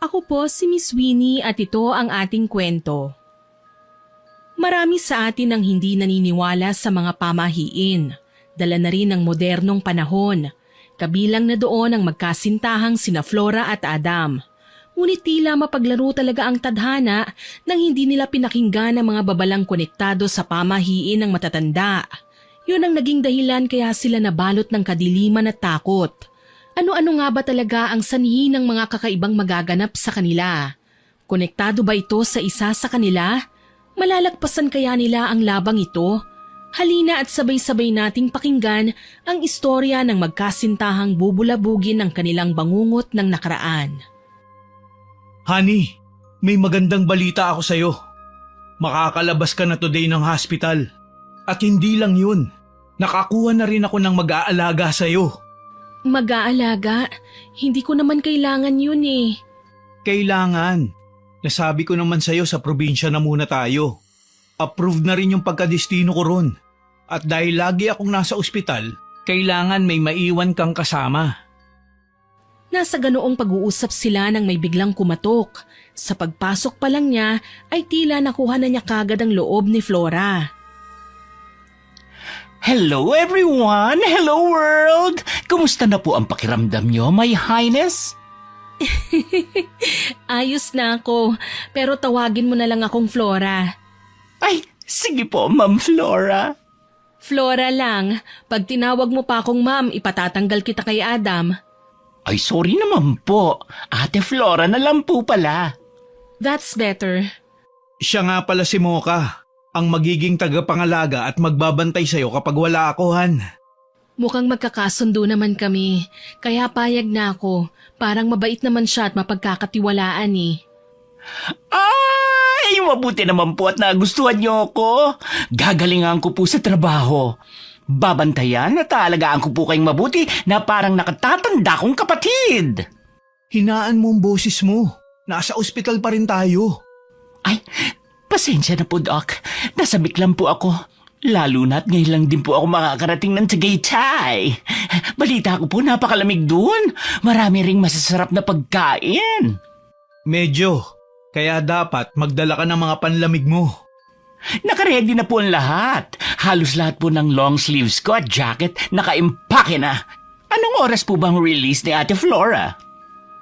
Ako po si Miss Winnie at ito ang ating kwento. Marami sa atin ang hindi naniniwala sa mga pamahiin. Dala na rin ng modernong panahon. Kabilang na doon ang magkasintahang sina Flora at Adam. Ngunit tila mapaglaro talaga ang tadhana nang hindi nila pinakinggan ang mga babalang konektado sa pamahiin ng matatanda. Yun ang naging dahilan kaya sila nabalot ng kadiliman at takot. Ano-ano nga ba talaga ang sanhi ng mga kakaibang magaganap sa kanila? Konektado ba ito sa isa sa kanila? Malalagpasan kaya nila ang labang ito? Halina at sabay-sabay nating pakinggan ang istorya ng magkasintahang bubulabugin ng kanilang bangungot ng nakaraan. Honey, may magandang balita ako sa'yo. Makakalabas ka na today ng hospital. At hindi lang yun, nakakuha na rin ako ng mag-aalaga sa'yo. Mag-aalaga? Hindi ko naman kailangan yun eh. Kailangan. Nasabi ko naman sa'yo sa probinsya na muna tayo. Approved na rin yung pagkadestino ko ron. At dahil lagi akong nasa ospital, kailangan may maiwan kang kasama. Nasa ganoong pag-uusap sila nang may biglang kumatok. Sa pagpasok pa lang niya ay tila nakuha na niya kagad ang loob ni Flora. Hello everyone! Hello world! Kumusta na po ang pakiramdam nyo, my highness? Ayos na ako, pero tawagin mo na lang akong Flora. Ay, sige po, Ma'am Flora. Flora lang. Pag tinawag mo pa akong ma'am, ipatatanggal kita kay Adam. Ay, sorry naman po. Ate Flora na lang po pala. That's better. Siya nga pala si Mocha, ang magiging tagapangalaga at magbabantay sa'yo kapag wala ako, Han. Mukhang magkakasundo naman kami, kaya payag na ako. Parang mabait naman siya at mapagkakatiwalaan eh. Ay, mabuti naman po at nagustuhan niyo ako. Gagalingan ko po sa trabaho. Babantayan at aalagaan ko po kayong mabuti na parang nakatatanda kong kapatid. Hinaan mo ang boses mo. Nasa ospital pa rin tayo. Ay, pasensya na po, Doc. Nasabik lang po ako. Lalo na't ngayon lang din po ako makakarating ng Tagaytay. Balita ko po napakalamig doon. Marami ring masasarap na pagkain. Medyo. Kaya dapat magdala ka ng mga panlamig mo. Nakaready na po ang lahat. Halos lahat po ng long sleeves ko at jacket nakaimpake na. Anong oras po bang release ni Ate Flora?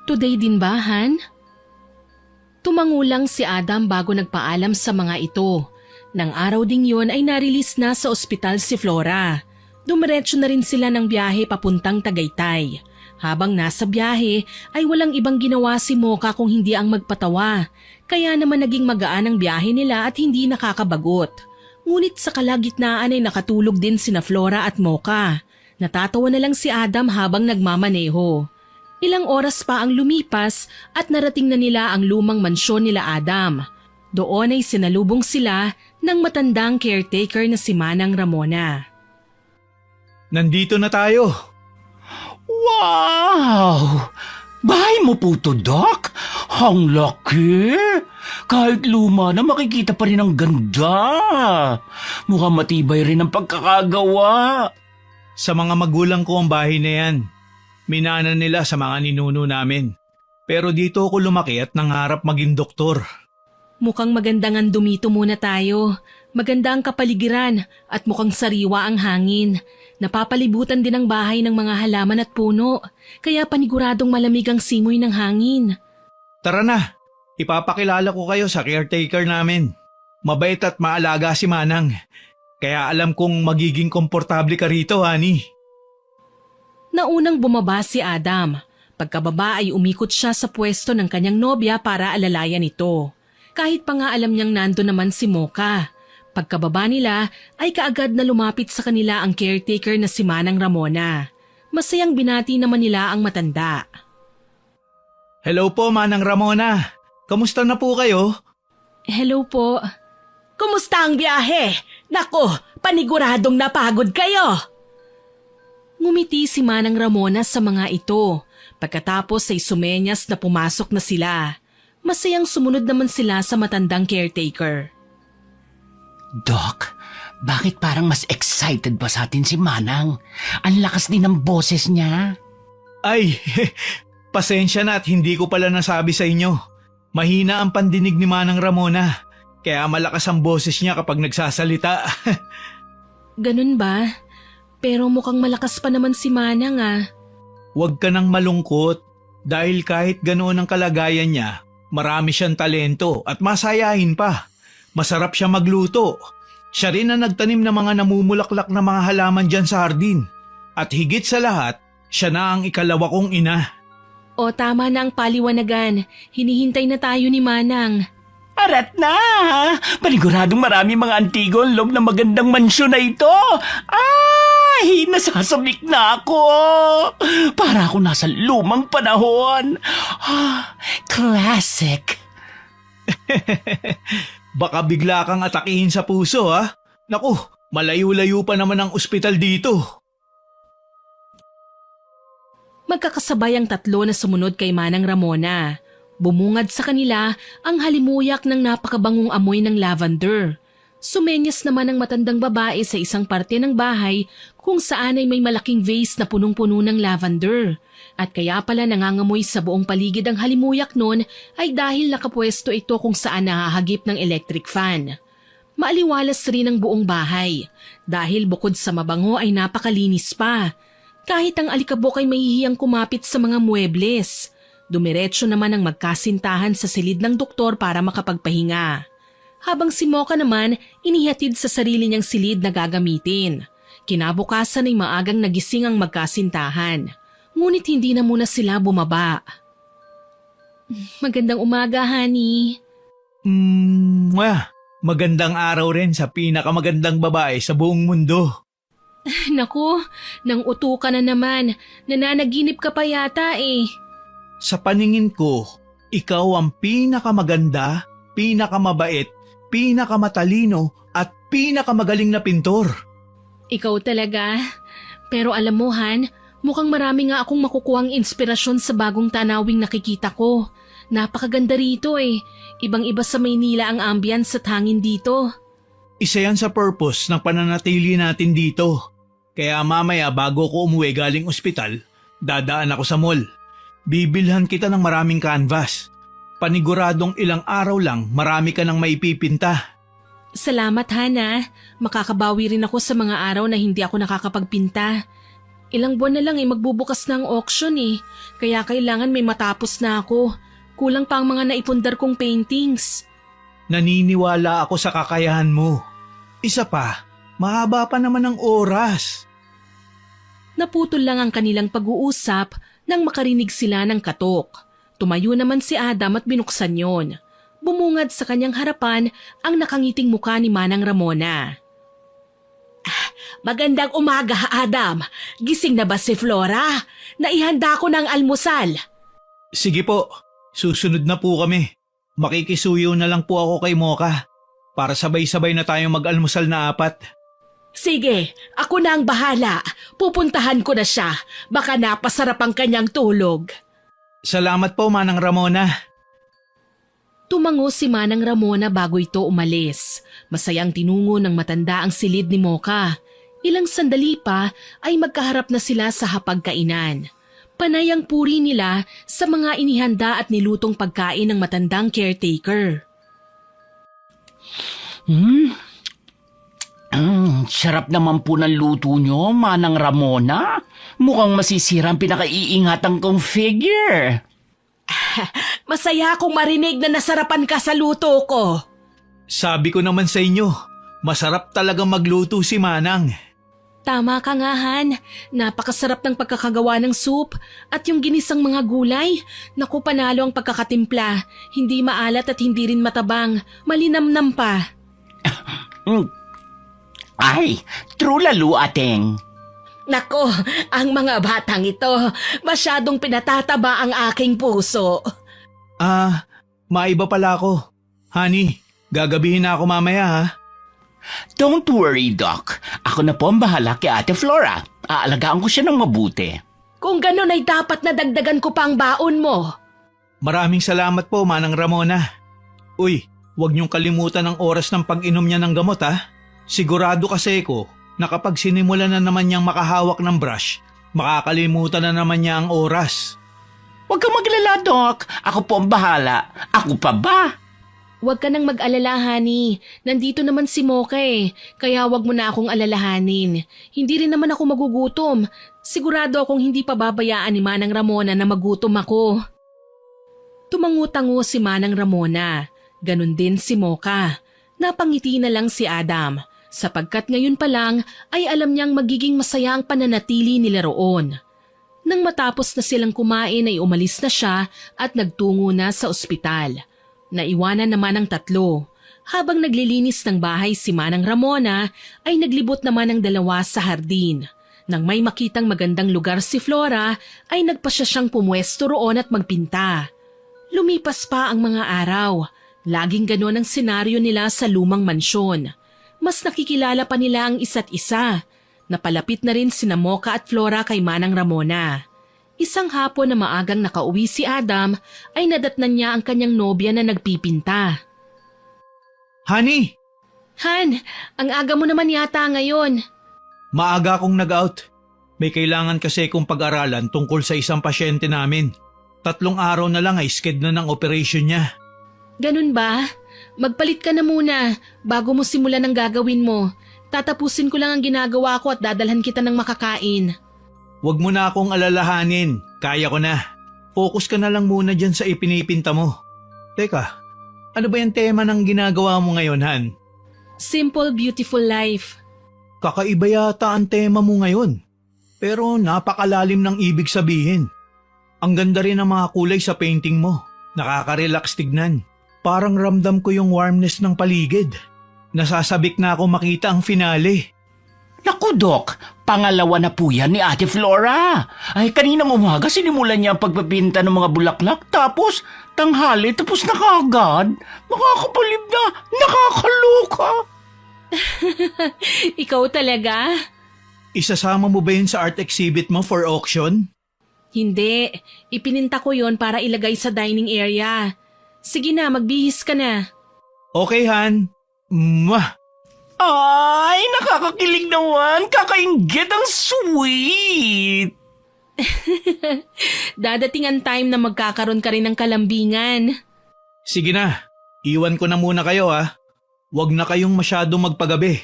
Today din ba, Han? Tumangulang si Adam bago nagpaalam sa mga ito. Nang araw ding yun ay narilis na sa ospital si Flora. Dumiretso na rin sila ng biyahe papuntang Tagaytay. Habang nasa biyahe ay walang ibang ginawa si Mocha kung hindi ang magpatawa. Kaya naman naging magaan ang biyahe nila at hindi nakakabagot. Ngunit sa kalagitnaan ay nakatulog din sina Flora at Mocha. Natatawa na lang si Adam habang nagmamaneho. Ilang oras pa ang lumipas at narating na nila ang lumang mansyon nila Adam. Doon ay sinalubong sila ng matandang caretaker na si Manang Ramona. Nandito na tayo. Wow! Bahay mo po to, Doc? Ang laki! Kahit luma na makikita pa rin ang ganda. Mukhang matibay rin ang pagkakagawa. Sa mga magulang ko ang bahay na yan. Minana nila sa mga ninuno namin. Pero dito ako lumaki at nangarap maging doktor. Mukhang maganda ngang dumito muna tayo. Maganda ang kapaligiran at mukhang sariwa ang hangin. Napapalibutan din ang bahay ng mga halaman at puno, kaya paniguradong malamig ang simoy ng hangin. Tara na, ipapakilala ko kayo sa caretaker namin. Mabait at maalaga si Manang, kaya alam kong magiging komportable ka rito, honey. Naunang bumaba si Adam. Pagkababa ay umikot siya sa pwesto ng kanyang nobya para alalayan ito. Kahit pa nga alam niyang nando naman si Mocha. Pagkababa nila ay kaagad na lumapit sa kanila ang caretaker na si Manang Ramona. Masayang binati naman nila ang matanda. Hello po, Manang Ramona. Kamusta na po kayo? Hello po. Kumusta ang biyahe? Nako, paniguradong napagod kayo. Ngumiti si Manang Ramona sa mga ito. Pagkatapos ay sumenyas na pumasok na sila. Masayang sumunod naman sila sa matandang caretaker. Doc, bakit parang mas excited pa sa atin si Manang? Ang lakas din ng boses niya. Ay, Pasensya na at hindi ko pala nasabi sa inyo. Mahina ang pandinig ni Manang Ramona, kaya malakas ang boses niya kapag nagsasalita. Ganun ba? Pero mukhang malakas pa naman si Manang ah. Huwag ka nang malungkot dahil kahit ganoon ang kalagayan niya, marami siyang talento at masayahin pa. Masarap siya magluto. Siya rin ang nagtanim ng mga namumulaklak na mga halaman dyan sa hardin. At higit sa lahat, siya na ang ikalawa kong ina. O tama na ang paliwanagan. Hinihintay na tayo ni Manang. Arat na! Paniguradong marami mga antigo ang loob ng magandang mansyon na ito. Ay, nasasabik na ako. Para ako nasa lumang panahon. Classic. Baka bigla kang atakihin sa puso ha? Naku, malayo-layo pa naman ang ospital dito. Magkakasabay ang tatlo na sumunod kay Manang Ramona. Bumungad sa kanila ang halimuyak ng napakabangong amoy ng lavender. Sumenyas naman ang matandang babae sa isang parte ng bahay kung saan ay may malaking vase na punong-puno ng lavender. At kaya pala nangangamoy sa buong paligid ang halimuyak nun ay dahil nakapwesto ito kung saan nahahagip ng electric fan. Maaliwalas rin ang buong bahay dahil bukod sa mabango ay napakalinis pa. Kahit ang alikabok ay mahihiyang kumapit sa mga muebles. Dumiretso naman ang magkasintahan sa silid ng doktor para makapagpahinga. Habang si Mocha naman, inihatid sa sarili niyang silid na gagamitin. Kinabukasan ay maagang nagising ang magkasintahan. Ngunit hindi na muna sila bumaba. Magandang umaga, honey. Magandang araw rin sa pinakamagandang babae sa buong mundo. Naku, nang uto ka na naman. Nananaginip ka pa yata eh. Sa paningin ko, ikaw ang pinakamaganda, pinakamabait, pinakamatalino at pinakamagaling na pintor. Ikaw talaga. Pero alam mo Han, mukhang marami nga akong makukuhang inspirasyon sa bagong tanawing nakikita ko. Napakaganda rito eh. Ibang-iba sa Maynila ang ambience at hangin dito. Isa yan sa purpose ng pananatili natin dito. Kaya mamaya bago ko umuwi galing ospital, dadaan ako sa mall. Bibilhan kita ng maraming canvas. Paniguradong ilang araw lang marami ka nang maipipinta. Salamat Hana. Makakabawi rin ako sa mga araw na hindi ako nakakapagpinta. Ilang buwan na lang magbubukas na ang auction eh. Kaya kailangan may matapos na ako. Kulang pa ang mga naipundar kong paintings. Naniniwala ako sa kakayahan mo. Isa pa, mahaba pa naman ang oras. Naputol lang ang kanilang pag-uusap nang makarinig sila ng katok. Tumayo naman si Adam at binuksan yon. Bumungad sa kanyang harapan ang nakangiting muka ni Manang Ramona. Magandang umaga, Adam. Gising na ba si Flora? Naihanda ko ng almusal. Sige po, susunod na po kami. Makikisuyo na lang po ako kay Mocha para sabay-sabay na tayong mag-almusal na 4. Sige, ako na ang bahala. Pupuntahan ko na siya. Baka napasarap ang kanyang tulog. Salamat po, Manang Ramona. Tumango si Manang Ramona bago ito umalis. Masayang tinungo ng matanda ang silid ni Mocha. Ilang sandali pa ay magkaharap na sila sa hapagkainan. Panay ang puri nila sa mga inihanda at nilutong pagkain ng matandang caretaker. Sarap naman po ng luto nyo, Manang Ramona. Mukhang masisira ang pinakaiingatan kong figure. Masaya akong marinig na nasarapan ka sa luto ko. Sabi ko naman sa inyo, masarap talagang magluto si Manang. Tama ka nga Han, napakasarap ng pagkakagawa ng soup at yung ginisang mga gulay. Naku panalo ang pagkakatimpla, hindi maalat at hindi rin matabang, malinamnam pa. Ay, true lalo ateng. Nako, ang mga batang ito, masyadong pinatataba ang aking puso. Maiba pala ako. Honey, gagabihin na ako mamaya ha. Don't worry, Doc. Ako na po ang bahala kay Ate Flora. Aalagaan ko siya ng mabuti. Kung ganun ay dapat na dagdagan ko pa ang baon mo. Maraming salamat po, Manang Ramona. Uy, huwag niyong kalimutan ang oras ng pag-inom niya ng gamot ha. Sigurado kasi ko na kapag sinimula na naman niyang makahawak ng brush, makakalimutan na naman niya ang oras. Huwag kang maglala, Doc. Ako po ang bahala. Ako pa ba? Huwag ka nang mag-alala, honey. Nandito naman si Mocha kaya huwag mo na akong alalahanin. Hindi rin naman ako magugutom. Sigurado akong hindi pababayaan ni Manang Ramona na magutom ako. Tumangu-tango si Manang Ramona. Ganon din si Mocha. Napangiti na lang si Adam, sapagkat ngayon pa lang ay alam niyang magiging masaya ang pananatili nila roon. Nang matapos na silang kumain ay umalis na siya at nagtungo na sa ospital. Naiwanan naman ang tatlo. Habang naglilinis ng bahay si Manang Ramona ay naglibot naman ang dalawa sa hardin. Nang may makitang magandang lugar si Flora ay nagpasya siyang pumwesto roon at magpinta. Lumipas pa ang mga araw. Laging ganon ang senaryo nila sa lumang mansyon. Mas nakikilala pa nila ang isa't isa. Napalapit na rin sina Mocha at Flora kay Manang Ramona. Isang hapon na maagang nakauwi si Adam ay nadatnan niya ang kanyang nobya na nagpipinta. Honey, Han, ang aga mo naman yata ngayon. maaga akong nag-out. May kailangan kasi kong pag-aralan tungkol sa isang pasyente namin. 3 araw na lang ay sked na ng operation niya. Ganun ba? Magpalit ka na muna bago mo simulan ang gagawin mo. Tatapusin ko lang ang ginagawa ko at dadalhan kita ng makakain. Huwag mo na akong alalahanin. Kaya ko na. Focus ka na lang muna dyan sa ipinipinta mo. Teka, ano ba yung tema ng ginagawa mo ngayon, Han? Simple, beautiful life. Kakaiba yata ang tema mo ngayon. Pero napakalalim ng ibig sabihin. Ang ganda rin ng mga kulay sa painting mo. Nakaka-relax tignan. Parang ramdam ko yung warmness ng paligid. Nasasabik na ako makita ang finale. Naku, Doc, pangalawa na po yan ni Ate Flora. Ay, kaninang umaga sinimulan niya ang pagpapinta ng mga bulaklak, tapos tanghali, tapos na kaagad. Makakapalib na, nakakaloka. Ikaw talaga? Isasama mo ba yun sa art exhibit mo for auction? Hindi. Ipininta ko yon para ilagay sa dining area. Sige na, magbihis ka na. Okay, Han. Mwah! Ay, nakakakilig naman. Kakaingit, ang sweet. Dadating ang time na magkakaroon ka rin ng kalambingan. Sige na, iwan ko na muna kayo ha. Huwag na kayong masyadong magpagabi.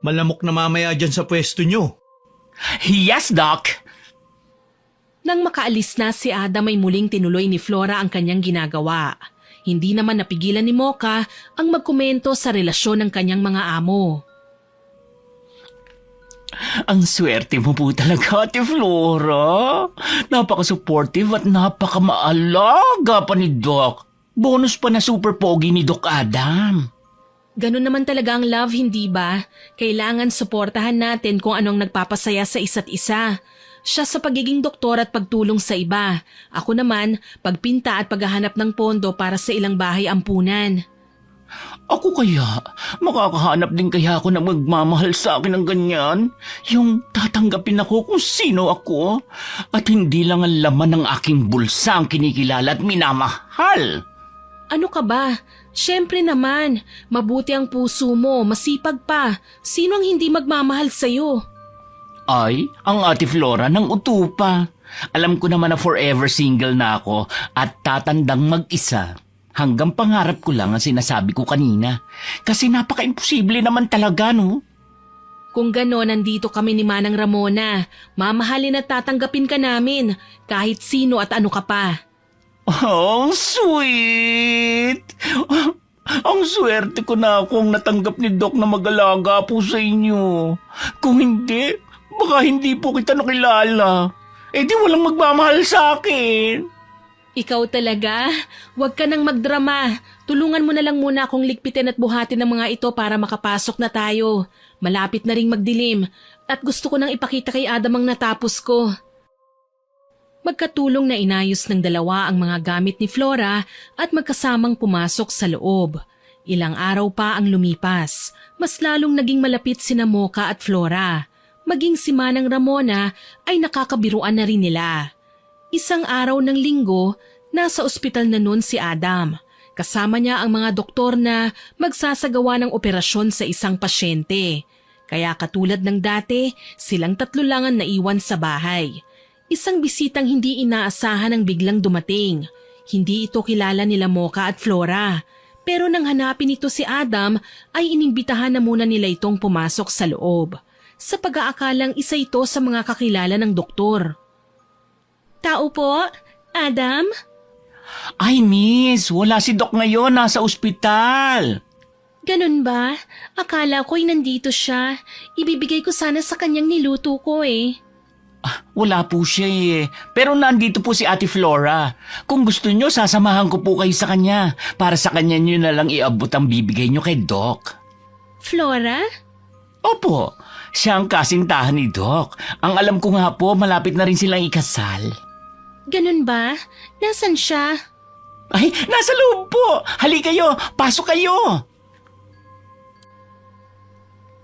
Malamok na mamaya dyan sa pwesto nyo. Yes, Doc. Nang makaalis na si Adam ay muling tinuloy ni Flora ang kanyang ginagawa. Hindi naman napigilan ni Mocha ang magkomento sa relasyon ng kanyang mga amo. Ang swerte mo po talaga, Ate Flora. Napaka-supportive at napaka-maalaga pa ni Doc. Bonus pa na super pogi ni Doc Adam. Ganun naman talaga ang love, hindi ba? Kailangan suportahan natin kung anong nagpapasaya sa isa't isa. Siya sa pagiging doktor at pagtulong sa iba. Ako naman, pagpinta at paghahanap ng pondo para sa ilang bahay ampunan. Ako kaya, makakahanap din kaya ako ng magmamahal sa akin ng ganyan? Yung tatanggapin ako kung sino ako at hindi lang ang laman ng aking bulsa ang kinikilala at minamahal. Ano ka ba? Siyempre naman, mabuti ang puso mo, masipag pa. Sino ang hindi magmamahal sa'yo? Ay, ang Ate Flora ng utupa. Alam ko naman na forever single na ako at tatandang mag-isa. Hanggang pangarap ko lang ang sinasabi ko kanina. Kasi napaka-imposible naman talaga, no? Kung gano'n, nandito kami ni Manang Ramona. Mamahalin at tatanggapin ka namin, kahit sino at ano ka pa. Oh, sweet! Ang swerte ko na akong natanggap ni Doc na mag-alaga po sa inyo. Kung hindi, baka hindi po kita nakilala. Eh di walang magmamahal sa akin. Ikaw talaga? Huwag ka nang magdrama. Tulungan mo na lang muna akong ligpitin at buhatin ng mga ito para makapasok na tayo. Malapit na ring magdilim at gusto ko nang ipakita kay Adam ang natapos ko. Magkatulong na inayos ng dalawa ang mga gamit ni Flora at magkasamang pumasok sa loob. Ilang araw pa ang lumipas. Mas lalong naging malapit sina Mocha at Flora. Maging si Manang Ramona ay nakakabiruan na rin nila. Isang araw ng linggo, nasa ospital na nun si Adam. Kasama niya ang mga doktor na magsasagawa ng operasyon sa isang pasyente. Kaya katulad ng dati, silang tatlo lang ang naiwan sa bahay. Isang bisitang hindi inaasahan ang biglang dumating. Hindi ito kilala nila Mocha at Flora. Pero nang hanapin ito si Adam, ay inimbitahan na muna nila itong pumasok sa loob. Sa pag-aakalang isa ito sa mga kakilala ng doktor. Tao po, Adam? Ay, miss, wala si Doc ngayon, nasa ospital. Ganun ba? Akala ko'y nandito siya. Ibibigay ko sana sa kanyang niluto ko eh. Wala po siya eh. Pero nandito po si Ate Flora. Kung gusto nyo, sasamahan ko po kayo sa kanya. Para sa kanya nyo na lang iabot ang bibigay nyo kay Doc. Flora? Opo, siya ang kasintahan ni Doc. Ang alam ko nga po, malapit na rin silang ikasal. Ganun ba? Nasaan siya? Ay, nasa loob po. Hali kayo, pasok kayo.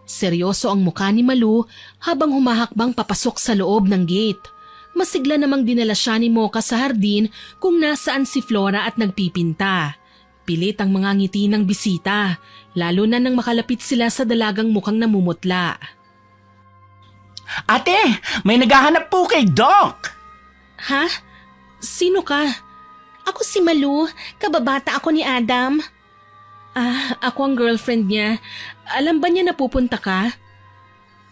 Seryoso ang mukha ni Malu habang humahakbang papasok sa loob ng gate. Masigla namang dinala siya ni Mocha sa hardin kung nasaan si Flora at nagpipinta. Pilit ang mga ngiti ng bisita, lalo na nang makalapit sila sa dalagang mukhang namumutla. Ate, may naghahanap po kay Doc. Ha? Sino ka? Ako si Malu, kababata ako ni Adam. Ako ang girlfriend niya. Alam ba niya na pupunta ka?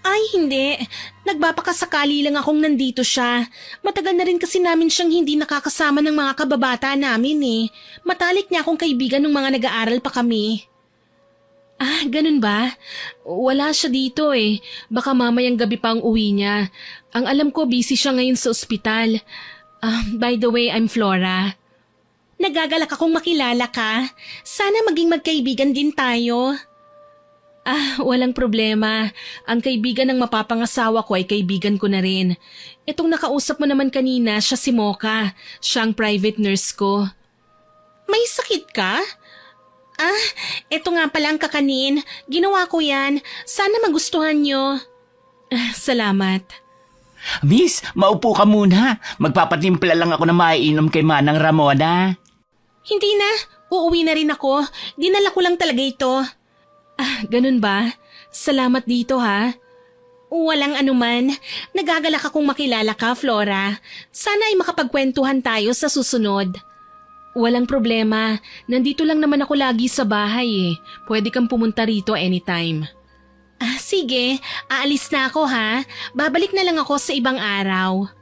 Ay, hindi. Nagbapakasakali lang akong nandito siya. Matagal na rin kasi namin siyang hindi nakakasama ng mga kababata namin eh. Matalik niya akong kaibigan nung mga nag-aaral pa kami. Ganun ba? Wala siya dito eh. Baka mamayang gabi pa ang uwi niya. Ang alam ko, busy siya ngayon sa ospital. By the way, I'm Flora. Nagagalak akong makilala ka. Sana maging magkaibigan din tayo. Walang problema. Ang kaibigan ng mapapangasawa ko ay kaibigan ko na rin. Itong nakausap mo naman kanina, siya si Mocha. Siya ang private nurse ko. May sakit ka? Ito nga palang kakanin. Ginawa ko yan. Sana magustuhan nyo. Salamat. Miss, maupo ka muna. Magpapatimpla lang ako na maiinom kay Manang Ramona. Hindi na. Uuwi na rin ako. Dinala ko lang talaga ito. Ganun ba? Salamat dito ha. Walang anuman. Nagagalak akong makilala ka, Flora. Sana ay makapagkwentuhan tayo sa susunod. Walang problema. Nandito lang naman ako lagi sa bahay eh. Pwede kang pumunta rito anytime. Sige. Aalis na ako ha. Babalik na lang ako sa ibang araw.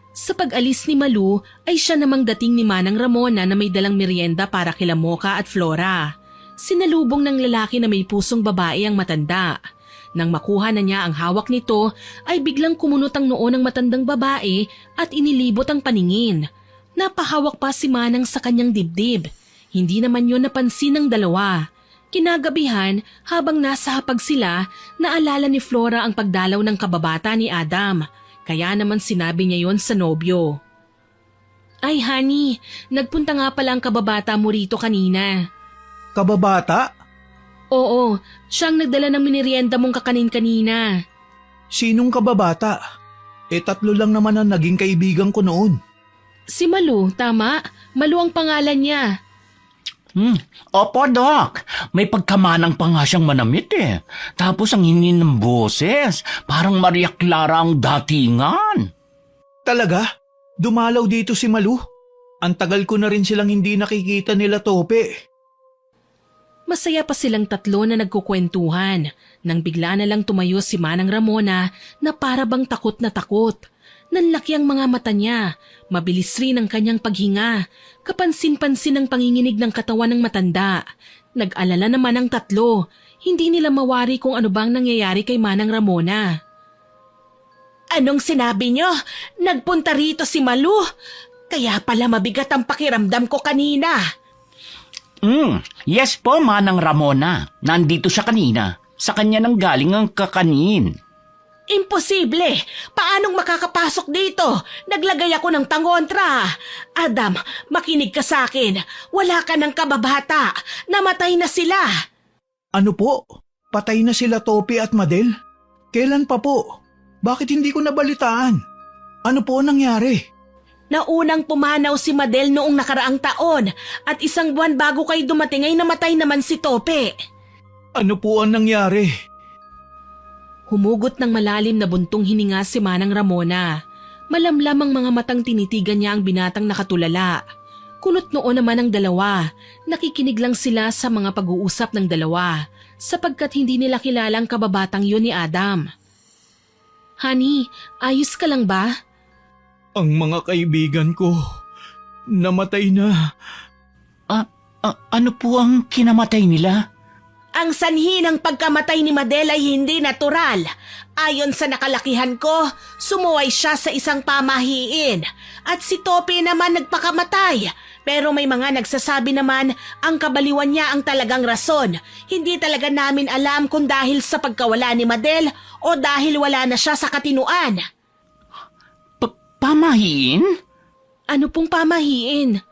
Sa pag-alis ni Malu ay siya namang dating ni Manang Ramona na may dalang merienda para kila Mocha at Flora. Sinalubong ng lalaki na may pusong babae ang matanda. Nang makuha na niya ang hawak nito ay biglang kumunot ang noo ng matandang babae at inilibot ang paningin. Napahawak pa si Manang sa kanyang dibdib. Hindi naman yun napansin ng dalawa. Kinagabihan habang nasa hapag sila, naalala ni Flora ang pagdalaw ng kababata ni Adam. Kaya naman sinabi niya yon sa nobyo. Ay honey, nagpunta nga pala ang kababata mo rito kanina. Kababata? Oo, siyang nagdala ng miniryenda mong kakanin kanina. Sinong kababata? 3 lang naman ang naging kaibigan ko noon. Si Malu, tama? Malu ang pangalan niya. Opo, Doc. May pagkamanang pa nga siyang manamit eh. Tapos ang hinin ng boses, parang Maria Clara ang datingan. Talaga? Dumalaw dito si Malu? Ang tagal ko na rin silang hindi nakikita nila Tope. Masaya pa silang tatlo na nagkukwentuhan nang bigla na lang tumayo si Manang Ramona na para bang takot na takot. Nanlaki ang mga mata niya, mabilis rin ang kanyang paghinga, kapansin-pansin ang panginginig ng katawan ng matanda. Nag-alala naman ang tatlo, hindi nila mawari kung ano bang nangyayari kay Manang Ramona. Anong sinabi niyo? Nagpunta rito si Malu? Kaya pala mabigat ang pakiramdam ko kanina. Yes po, Manang Ramona. Nandito siya kanina. Sa kanya nang galing ang kakanin. Imposible! Paanong makakapasok dito? Naglagay ako ng tangontra. Adam, makinig ka sa akin. Wala ka ng kababata. Namatay na sila. Ano po? Patay na sila Tope at Madel? Kailan pa po? Bakit hindi ko nabalitaan? Ano po ang nangyari? Naunang pumanaw si Madel noong nakaraang taon at 1 buwan bago kayo dumating ay namatay naman si Tope. Ano po ang nangyari? Humugot ng malalim na buntong hininga si Manang Ramona. Malamlam ang mga matang tinitigan niya ang binatang nakatulala. Kunot noo naman ang dalawa. Nakikinig lang sila sa mga pag-uusap ng dalawa sapagkat hindi nila kilala ang kababatang yun ni Adam. Honey, ayos ka lang ba? Ang mga kaibigan ko, namatay na. Ano po ang kinamatay nila? Ang sanhi ng pagkamatay ni Madel ay hindi natural. Ayon sa nakalakihan ko, sumuway siya sa isang pamahiin. At si Tope naman nagpakamatay. Pero may mga nagsasabi naman ang kabaliwan niya ang talagang rason. Hindi talaga namin alam kung dahil sa pagkawala ni Madel o dahil wala na siya sa katinuan. Pamahiin? Ano pong pamahiin?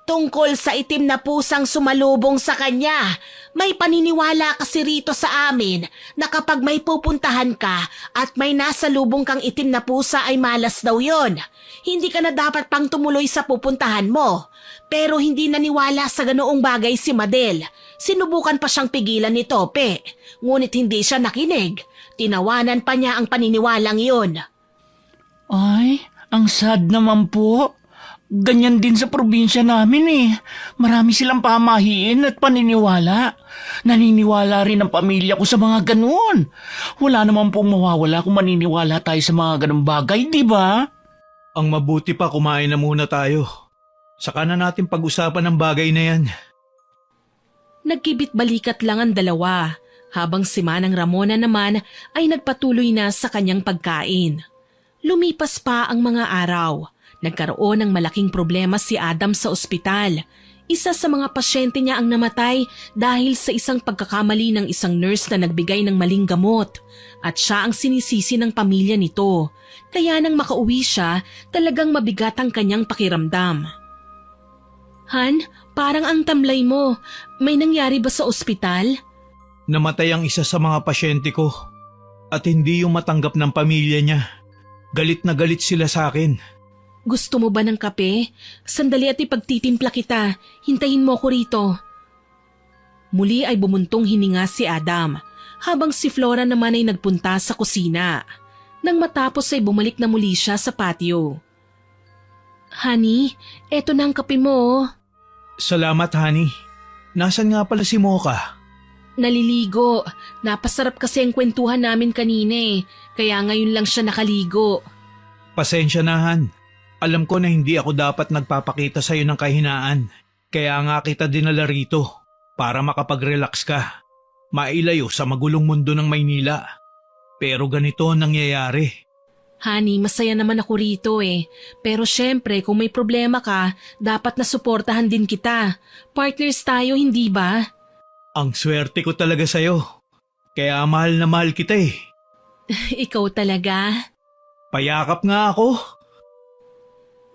Tungkol sa itim na pusang sumalubong sa kanya. May paniniwala kasi rito sa amin na kapag may pupuntahan ka at may nasa lubong kang itim na pusa ay malas daw yon. Hindi ka na dapat pang tumuloy sa pupuntahan mo. Pero hindi naniwala sa ganoong bagay si Madel. Sinubukan pa siyang pigilan ni Tope. Ngunit hindi siya nakinig. Tinawanan pa niya ang paniniwalang yun. Ay, ang sad naman po. Ganyan din sa probinsya namin eh. Marami silang pamahiin at paniniwala. Naniniwala rin ang pamilya ko sa mga ganun. Wala naman pong mawawala kung maniniwala tayo sa mga ganung bagay, di ba? Ang mabuti pa kumain na muna tayo. Saka na natin pag-usapan ang bagay na yan. Nagkibit-balikat lang ang dalawa, habang si Manang Ramona naman ay nagpatuloy na sa kanyang pagkain. Lumipas pa ang mga araw. Nagkaroon ng malaking problema si Adam sa ospital. Isa sa mga pasyente niya ang namatay dahil sa isang pagkakamali ng isang nurse na nagbigay ng maling gamot. At siya ang sinisisi ng pamilya nito. Kaya nang makauwi siya, talagang mabigat ang kanyang pakiramdam. Han, parang ang tamlay mo. May nangyari ba sa ospital? Namatay ang isa sa mga pasyente ko. At hindi yung matanggap ng pamilya niya. Galit na galit sila sa akin. Gusto mo ba ng kape? Sandali at ipagtitimpla kita. Hintayin mo ko rito. Muli ay bumuntong hininga si Adam, habang si Flora naman ay nagpunta sa kusina. Nang matapos ay bumalik na muli siya sa patio. Honey, eto na ang kape mo. Salamat, honey. Nasaan nga pala si Mocha? Naliligo. Napasarap kasi ang kwentuhan namin kanina eh. Kaya ngayon lang siya nakaligo. Pasensya na, Han. Alam ko na hindi ako dapat nagpapakita sa'yo ng kahinaan. Kaya nga kita dinala rito para makapag-relax ka. Mailayo sa magulong mundo ng Maynila. Pero ganito ang nangyayari. Honey, masaya naman ako rito eh. Pero syempre kung may problema ka, dapat na suportahan din kita. Partners tayo, hindi ba? Ang swerte ko talaga sa'yo. Kaya mahal na mahal kita eh. Ikaw talaga? Payakap nga ako.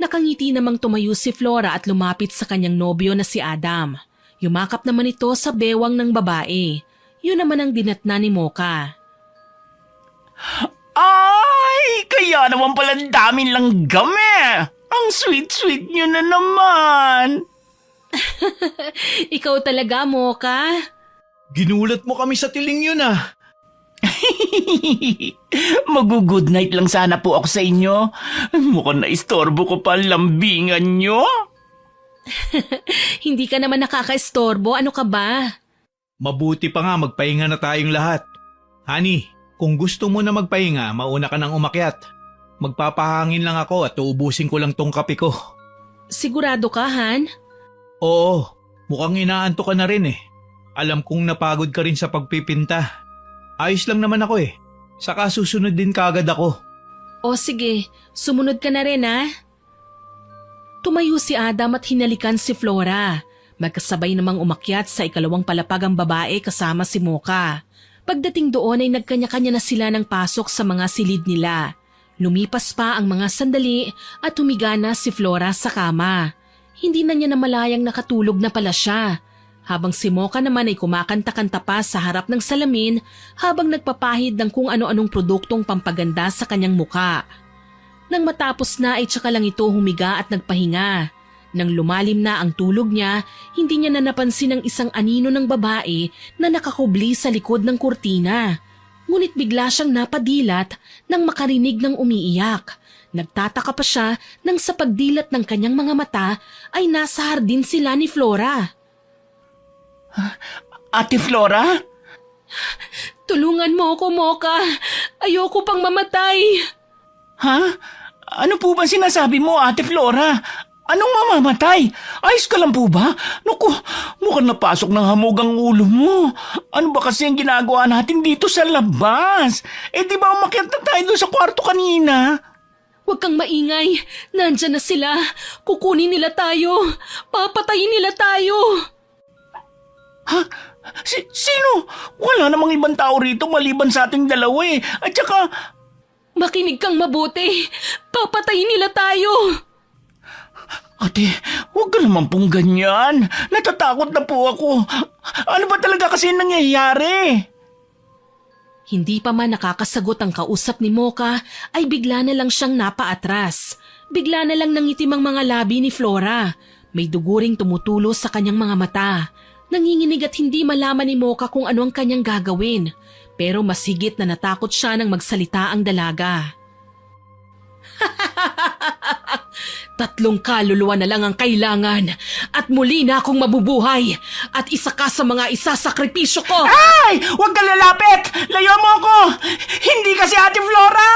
Nakangiti namang tumayo si Flora at lumapit sa kanyang nobyo na si Adam. Yumakap naman ito sa bewang ng babae. Yun naman ang dinatna ni Mocha. Ay, kaya naman pala daming langgam eh. Ang sweet-sweet nyo na naman. Ikaw talaga, Mocha? Ginulat mo kami sa tiling yun ah. Mag-good night lang sana po ako sa inyo. Mukhang naistorbo ko pa ang lambingan nyo. Hindi ka naman nakaka-estorbo, ano ka ba? Mabuti pa nga magpahinga na tayong lahat. Honey, kung gusto mo na magpahinga, mauna ka nang umakyat. Magpapahangin lang ako at uubusin ko lang tong kape ko. Sigurado ka, Han? Oo, mukhang inaantok ka na rin eh. Alam kong napagod ka rin sa pagpipinta. Ayos lang naman ako eh. Saka susunod din kaagad ako. O sige, sumunod ka na rin ha? Tumayo si Adam at hinalikan si Flora. Magkasabay namang umakyat sa ikalawang palapag ang babae kasama si Mocha. Pagdating doon ay nagkanya-kanya na sila ng pasok sa mga silid nila. Lumipas pa ang mga sandali at humiga na si Flora sa kama. Hindi na niya namalayang nakatulog na pala siya. Habang si Mocha naman ay kumakanta-kanta pa sa harap ng salamin habang nagpapahid ng kung ano-anong produktong pampaganda sa kanyang muka. Nang matapos na ay tsaka lang ito humiga at nagpahinga. Nang lumalim na ang tulog niya, hindi niya na napansin ang isang anino ng babae na nakakubli sa likod ng kurtina. Ngunit bigla siyang napadilat nang makarinig ng umiiyak. Nagtataka pa siya nang sa pagdilat ng kanyang mga mata ay nasa hardin sila ni Flora. Ate Flora? Tulungan mo ako, Mocha. Ayoko pang mamatay. Ha? Ano po ba sinasabi mo, Ate Flora? Anong mamamatay? Ayos ka lang po ba? Naku, mukhang napasok ng hamog ang ulo mo. Ano ba kasi ang ginagawa natin dito sa labas? Di ba umakyat na tayo doon sa kwarto kanina? Huwag kang maingay. Nandyan na sila. Kukunin nila tayo. Papatayin nila tayo. Ha? Sino? Wala namang ibang tao rito maliban sa ating dalawa eh. At saka, Makinig kang mabuti. Papatayin nila tayo. ate, huwag ka naman pong ganyan. Natatakot na po ako. Ano ba talaga kasi nangyayari? Hindi pa man nakakasagot ang kausap ni Mocha ay bigla na lang siyang napaatras. Bigla na lang nangitim ang mga labi ni Flora. May dugo ring tumutulo sa kanyang mga mata. Nanginginig at hindi malaman ni Mocha kung ano ang kanyang gagawin. Pero mas higit na natakot siya nang magsalita ang dalaga. 3 kaluluwa na lang ang kailangan at muli na akong mabubuhay at isa ka sa mga isasakripisyo ko. Ay! Huwag ka lalapit! Layo mo ako! Hindi kasi Ate Flora!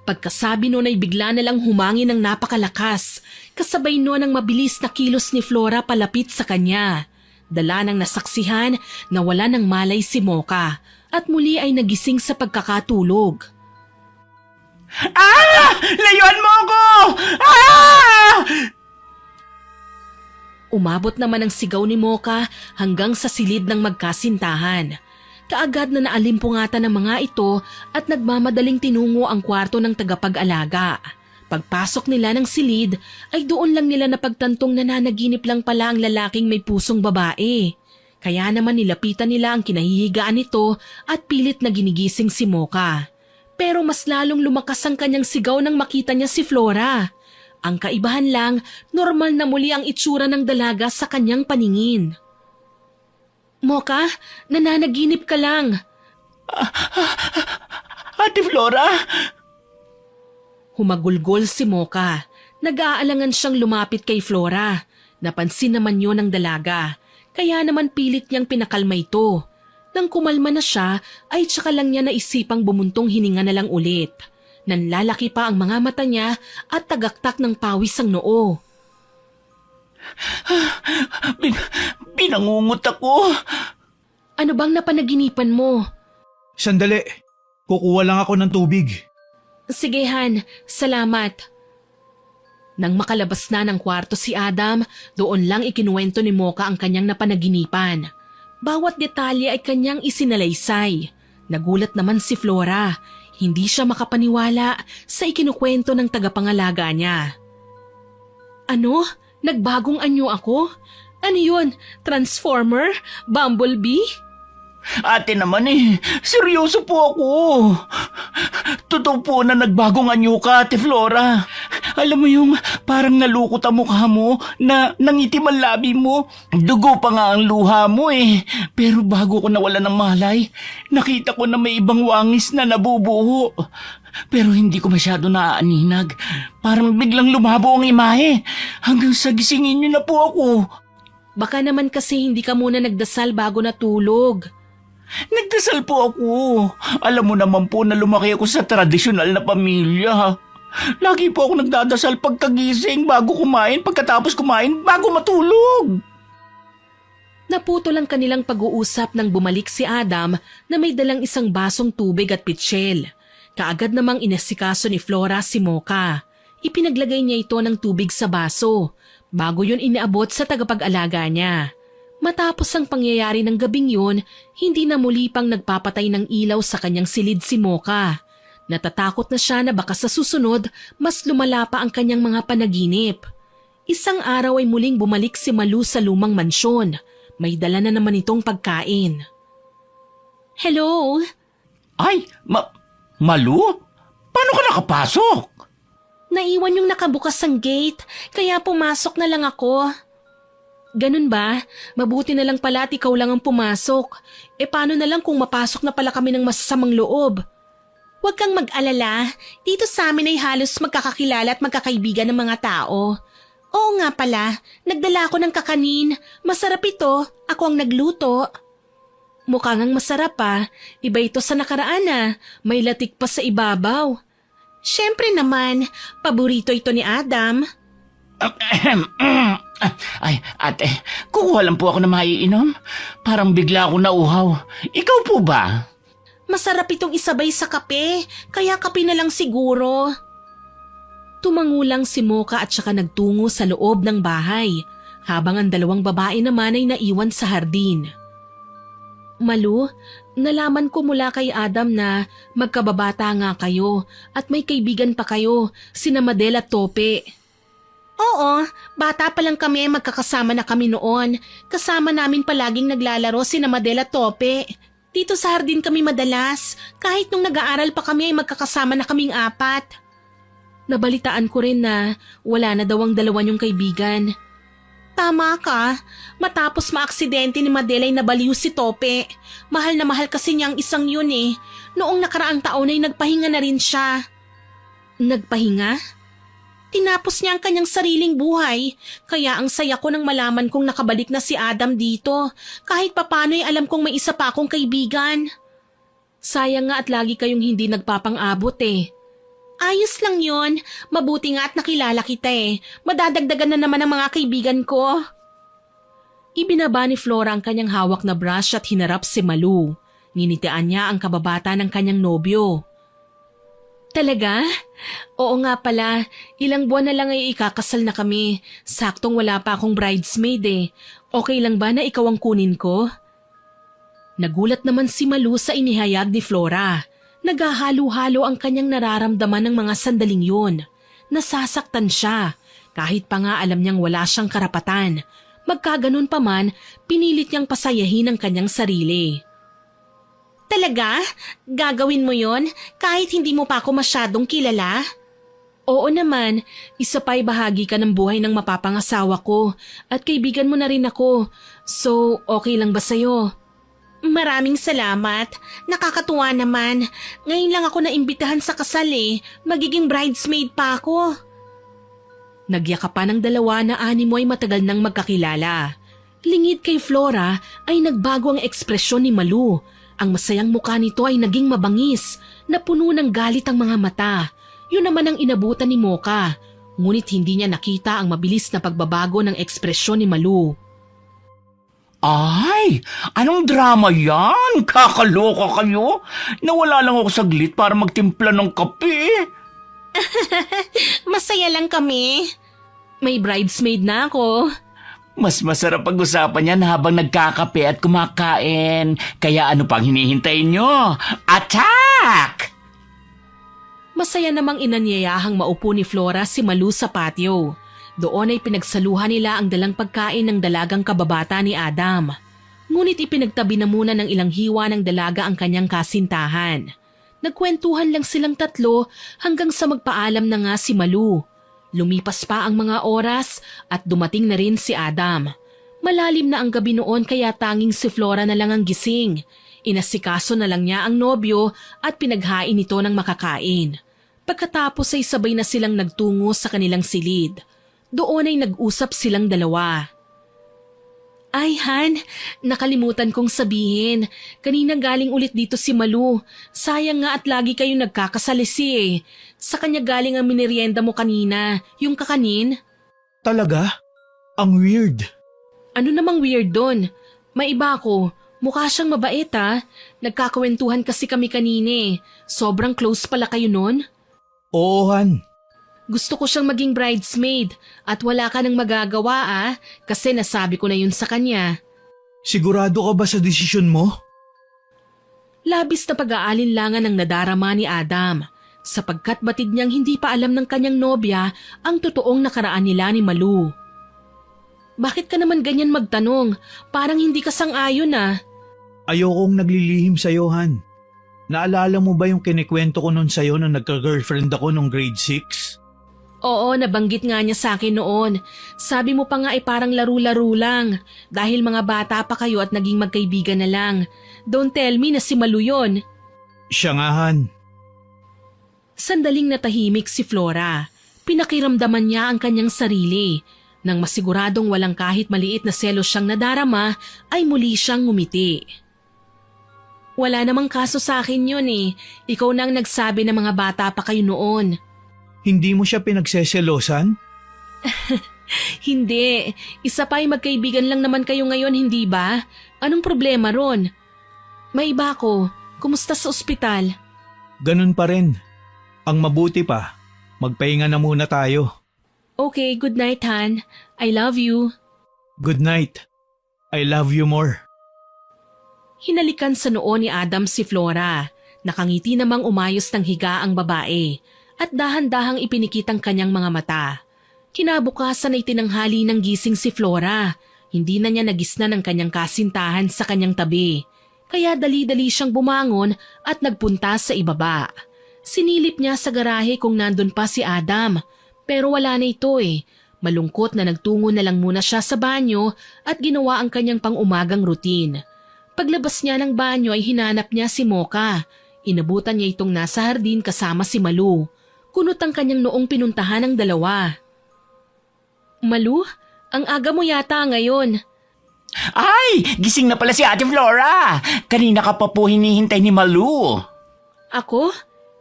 Pagkasabi noon ay bigla na lang humangin ng napakalakas. Kasabay noon ang mabilis na kilos ni Flora palapit sa kanya. Dala ng nasaksihan na wala ng malay si Mocha at muli ay nagising sa pagkakatulog. Ah! Layuan mo ako! Ah! Umabot naman ang sigaw ni Mocha hanggang sa silid ng magkasintahan. Kaagad na naalimpungatan ng mga ito at nagmamadaling tinungo ang kwarto ng tagapag-alaga. Pagpasok nila ng silid ay doon lang nila napagtantong nananaginip lang pala ang lalaking may pusong babae. Kaya naman nilapitan nila ang kinahihigaan nito at pilit na ginigising si Mocha. Pero mas lalong lumakas ang kanyang sigaw nang makita niya si Flora. Ang kaibahan lang, normal na muli ang itsura ng dalaga sa kanyang paningin. Mocha, nananaginip ka lang. Ate Flora? Humagulgol si Mocha. Nag-aalangan siyang lumapit kay Flora. Napansin naman yon ng dalaga. Kaya naman pilit niyang pinakalma ito. Nang kumalma na siya, ay tsaka lang niya naisipang bumuntong hininga na lang ulit. Nanlalaki pa ang mga mata niya at tagaktak ng pawis ang noo. Pinangungot ako. Ano bang napanaginipan mo? Sandali, kukuha lang ako ng tubig. Sige Han, salamat. Nang makalabas na ng kwarto si Adam, doon lang ikinuwento ni Mocha ang kanyang napanaginipan. Bawat detalye ay kanyang isinalaysay. Nagulat naman si Flora. Hindi siya makapaniwala sa ikinukwento ng tagapangalaga niya. Ano? Nagbagong anyo ako? Ano yun? Transformer? Bumblebee? Ate naman seryoso po ako. Totoo po na nagbagong anyo ka, Ate Flora. Alam mo yung parang nalukot ang mukha mo na nangitim ang labi mo. Dugo pa nga ang luha mo Pero bago ko nawala ng malay, nakita ko na may ibang wangis na nabubuho. Pero hindi ko masyado naaaninag. Parang biglang lumabo ang imahe. Hanggang sa gisingin niyo na po ako. Baka naman kasi hindi ka muna nagdasal bago natulog. Nagdasal po ako. Alam mo naman po na lumaki ako sa tradisyonal na pamilya. Lagi po ako nagdadasal pagkagising, bago kumain, pagkatapos kumain, bago matulog. Naputol ang kanilang pag-uusap nang bumalik si Adam na may dalang isang basong tubig at pitsil. Kaagad namang inasikaso ni Flora si Mocha. Ipinaglagay niya ito ng tubig sa baso, bago yun inaabot sa tagapag-alaga niya. Matapos ang pangyayari ng gabing yun, hindi na muli pang nagpapatay ng ilaw sa kanyang silid si Mocha. Natatakot na siya na baka sa susunod, mas lumala pa ang kanyang mga panaginip. Isang araw ay muling bumalik si Malu sa lumang mansyon. May dala na naman itong pagkain. Hello? Ay, Malu? Paano ka nakapasok? Naiwan yung nakabukas ang gate, kaya pumasok na lang ako. Ganun ba? Mabuti na lang pala at ikaw lang ang pumasok. Paano na lang kung mapasok na pala kami ng masasamang loob? Huwag kang mag-alala. Dito sa amin ay halos magkakakilala at magkakaibigan ng mga tao. Oo nga pala, nagdala ako ng kakanin. Masarap ito. Ako ang nagluto. Mukhang ang masarap pa. Iba ito sa nakaraan ah. May latik pa sa ibabaw. Siyempre naman, paborito ito ni Adam. Ay, ate, kukuha lang po ako na maiinom. Parang bigla ako nauhaw. Ikaw po ba? Masarap itong isabay sa kape, kaya kape na lang siguro. Tumangulang si Mocha at saka nagtungo sa loob ng bahay, habang ang dalawang babae naman ay naiwan sa hardin. Malu, nalaman ko mula kay Adam na magkababata nga kayo at may kaibigan pa kayo, sina Madel at Tope. Oo, bata pa lang kami, magkakasama na kami noon. Kasama namin palaging naglalaro sina Madel at Tope. Dito sa hardin kami madalas, kahit nung nag-aaral pa kami ay magkakasama na kaming 4. Nabalitaan ko rin na wala na daw ang dalawa niyong kaibigan. Tama ka, matapos maaksidente ni Madel ay nabaliw si Tope. Mahal na mahal kasi niya ang isang yun eh. Noong nakaraang taon ay nagpahinga na rin siya. Nagpahinga? Tinapos niya ang kanyang sariling buhay, kaya ang saya ko nang malaman kong nakabalik na si Adam dito. Kahit papano ay alam kong may isa pa akong kaibigan. Sayang nga at lagi kayong hindi nagpapang-abot eh. Ayos lang yon, mabuti nga at nakilala kita eh. Madadagdagan na naman ang mga kaibigan ko. Ibinaba ni Flora ang kanyang hawak na brush at hinarap si Malu. Nginitian niya ang kababata ng kanyang nobyo. Talaga? Oo nga pala, ilang buwan na lang ay ikakasal na kami. Saktong wala pa akong bridesmaid eh. Okay lang ba na ikaw ang kunin ko? Nagulat naman si Malu sa inihayag ni Flora. Naghahalo-halo ang kanyang nararamdaman ng mga sandaling yun. Nasasaktan siya, kahit pa nga alam niyang wala siyang karapatan. Magkaganon pa man, pinilit niyang pasayahin ang kanyang sarili. Talaga? Gagawin mo yon kahit hindi mo pa ako masyadong kilala? Oo naman, isa pa'y bahagi ka ng buhay ng mapapangasawa ko at kaibigan mo na rin ako. So, okay lang ba sa'yo? Maraming salamat. Nakakatuwa naman. Ngayon lang ako naimbitahan sa kasal eh. Magiging bridesmaid pa ako. Nagyakapan ng dalawa na animo ay matagal nang magkakilala. Lingid kay Flora ay nagbago ang ekspresyon ni Malu. Ang masayang mukha nito ay naging mabangis, na puno ng galit ang mga mata. Yun naman ang inabutan ni Mocha, ngunit hindi niya nakita ang mabilis na pagbabago ng ekspresyon ni Malu. Ay, anong drama yan? Kakaloka kayo? Nawala lang ako saglit para magtimpla ng kape. Masaya lang kami. May bridesmaid na ako. Mas masarap pag-usapan yan habang nagkakape at kumakain. Kaya ano pang hinihintay nyo? Attack! Masaya namang inanyayahang maupo ni Flora si Malu sa patio. Doon ay pinagsaluhan nila ang dalang pagkain ng dalagang kababata ni Adam. Ngunit ipinagtabi na muna ng ilang hiwa ng dalaga ang kanyang kasintahan. Nagkwentuhan lang silang tatlo hanggang sa magpaalam na nga si Malu. Lumipas pa ang mga oras at dumating na rin si Adam. Malalim na ang gabi noon kaya tanging si Flora na lang ang gising. Inasikaso na lang niya ang nobyo at pinaghain ito ng makakain. Pagkatapos ay sabay na silang nagtungo sa kanilang silid. Doon ay nag-usap silang dalawa. Ay Han, nakalimutan kong sabihin. Kanina galing ulit dito si Malu. Sayang nga at lagi kayong nagkakasalisi eh. Sa kanya galing ang minerienda mo kanina, yung kakanin. Talaga? Ang weird. Ano namang weird doon? May iba ako. Mukha siyang mabait ha. Nagkakawentuhan kasi kami kanina eh. Sobrang close pala kayo nun. Oo, Han. Gusto ko siyang maging bridesmaid at wala ka nang magagawa kasi nasabi ko na yun sa kanya. Sigurado ka ba sa desisyon mo? Labis na pag-aalinlangan ang nadarama ni Adam sapagkat batid niyang hindi pa alam ng kanyang nobya ang totoong nakaraan nila ni Malu. Bakit ka naman ganyan magtanong? Parang hindi ka sang-ayon Ayokong naglilihim sa'yo, Han. Naalala mo ba yung kinikwento ko nun sa'yo na nagka-girlfriend ako nung grade 6? Oo, nabanggit nga niya sa akin noon. Sabi mo pa nga ay parang laro-laro lang dahil mga bata pa kayo at naging magkaibigan na lang. Don't tell me na si Malu yun. Siya nga, Han. Sandaling natahimik si Flora. Pinakiramdaman niya ang kanyang sarili. Nang masiguradong walang kahit maliit na selos siyang nadarama, ay muli siyang ngumiti. Wala namang kaso sa akin yun eh. Ikaw na ang nagsabi na mga bata pa kayo noon. Hindi mo siya pinagseselosan? Hindi. Isa pa ay magkaibigan lang naman kayo ngayon, hindi ba? Anong problema ron? May iba ko. Kumusta sa ospital? Ganun pa rin. Ang mabuti pa, magpahinga na muna tayo. Okay, good night, Han. I love you. Good night. I love you more. Hinalikan sa noo ni Adam si Flora. Nakangiti namang umayos ng higa ang babae at dahan-dahang ipinikit ang kanyang mga mata. Kinabukasan ay tinanghali ng gising si Flora. Hindi na niya nagisna ng kanyang kasintahan sa kanyang tabi. Kaya dali-dali siyang bumangon at nagpunta sa ibaba. Sinilip niya sa garahe kung nandun pa si Adam. Pero wala na ito eh. Malungkot na nagtungo na lang muna siya sa banyo at ginawa ang kanyang pang-umagang routine. Paglabas niya ng banyo ay hinanap niya si Mocha. Inabutan niya itong nasa hardin kasama si Malu. Kunot ang kanyang noong pinuntahan ng dalawa. Malu, ang aga mo yata ngayon. Ay! Gising na pala si Ate Flora! Kanina ka pa po hinihintay ni Malu. Ako?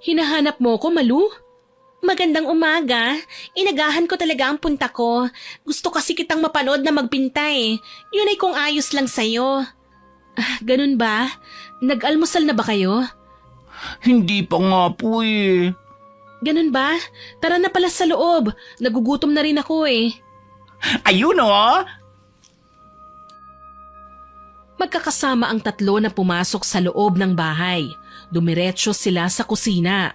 Hinahanap mo ko, Malu? Magandang umaga. Inagahan ko talaga ang punta ko. Gusto kasi kitang mapanood na magpinta eh. Yun ay kung ayos lang sa'yo. Ganun ba? Nag-almusal na ba kayo? Hindi pa nga po eh. Ganun ba? Tara na pala sa loob. Nagugutom na rin ako eh. Ayun oh! Magkakasama ang tatlo na pumasok sa loob ng bahay. Dumiretso sila sa kusina.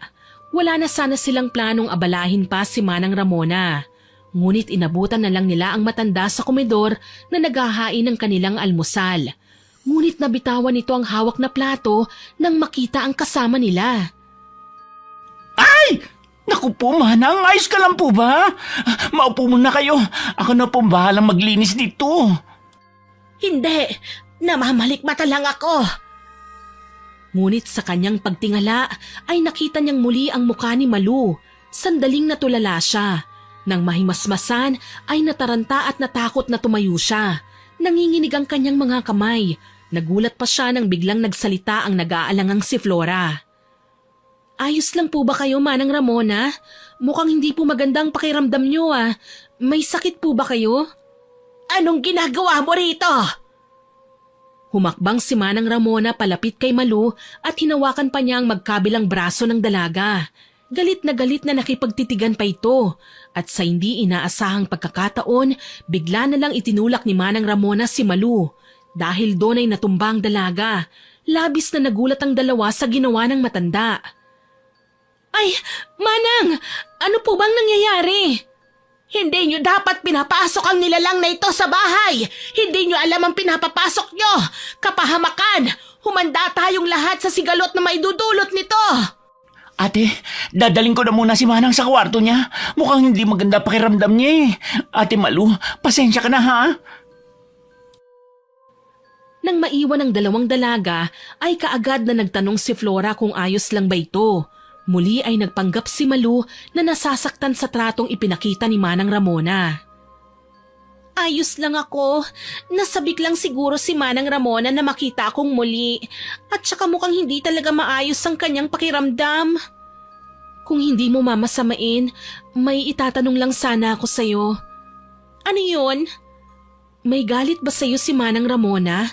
Wala na sana silang planong abalahin pa si Manang Ramona. Ngunit inabutan na lang nila ang matanda sa komedor na naghahain ng kanilang almusal. Ngunit nabitawan nito ang hawak na plato nang makita ang kasama nila. Ay! Naku po, Manang, ayos ka lang po ba? Maupo muna kayo. Ako na po bahalang maglinis dito. Hindi. Namamalikmata lang ako. Ngunit sa kanyang pagtingala ay nakita niyang muli ang mukha ni Malu. Sandaling natulala siya. Nang mahimasmasan ay nataranta at natakot na tumayo siya. Nanginginig ang kanyang mga kamay. Nagulat pa siya nang biglang nagsalita ang nag-aalangang si Flora. Ayos lang po ba kayo, Manang Ramona? Mukhang hindi po magandang pakiramdam niyo ah. May sakit po ba kayo? Anong ginagawa mo rito? Humakbang si Manang Ramona palapit kay Malu at hinawakan pa niya ang magkabilang braso ng dalaga. Galit na nakipagtitigan pa ito at sa hindi inaasahang pagkakataon, bigla na lang itinulak ni Manang Ramona si Malu. Dahil doon ay natumbang dalaga. Labis na nagulat ang dalawa sa ginawa ng matanda. Ay, Manang! Ano po bang nangyayari? Hindi nyo dapat pinapasok ang nilalang na ito sa bahay. Hindi nyo alam ang pinapapasok nyo. Kapahamakan! Humanda tayong lahat sa sigalot na maidudulot nito. Ate, dadaling ko na muna si Manang sa kwarto niya. Mukhang hindi maganda pakiramdam niya eh. Ate Malu, pasensya ka na ha? Nang maiwan ang dalawang dalaga, ay kaagad na nagtanong si Flora kung ayos lang ba ito. Muli ay nagpanggap si Malu na nasasaktan sa tratong ipinakita ni Manang Ramona. Ayos lang ako. Nasabik lang siguro si Manang Ramona na makita akong muli. At saka mukhang hindi talaga maayos ang kanyang pakiramdam. Kung hindi mo mamasamain, may itatanong lang sana ako sa'yo. Ano yun? May galit ba sa'yo si Manang Ramona?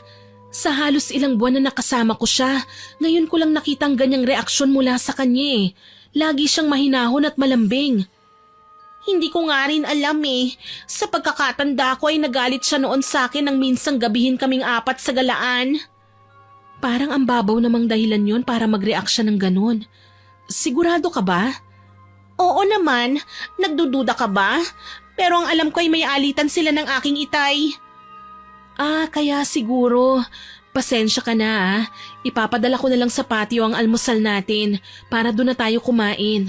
Sa halos ilang buwan na nakasama ko siya, ngayon ko lang nakitang ganyang reaksyon mula sa kanya eh. Lagi siyang mahinahon at malambing. Hindi ko nga rin alam eh. Sa pagkakatanda ko ay nagalit siya noon sa akin nang minsang gabihin kaming apat sa galaan. Parang ang babaw namang dahilan yon para mag-react siya ng ganun. Sigurado ka ba? Oo naman. Nagdududa ka ba? Pero ang alam ko ay may alitan sila ng aking itay. Kaya siguro. Pasensya ka na ah. Ipapadala ko na lang sa patio ang almusal natin para doon na tayo kumain.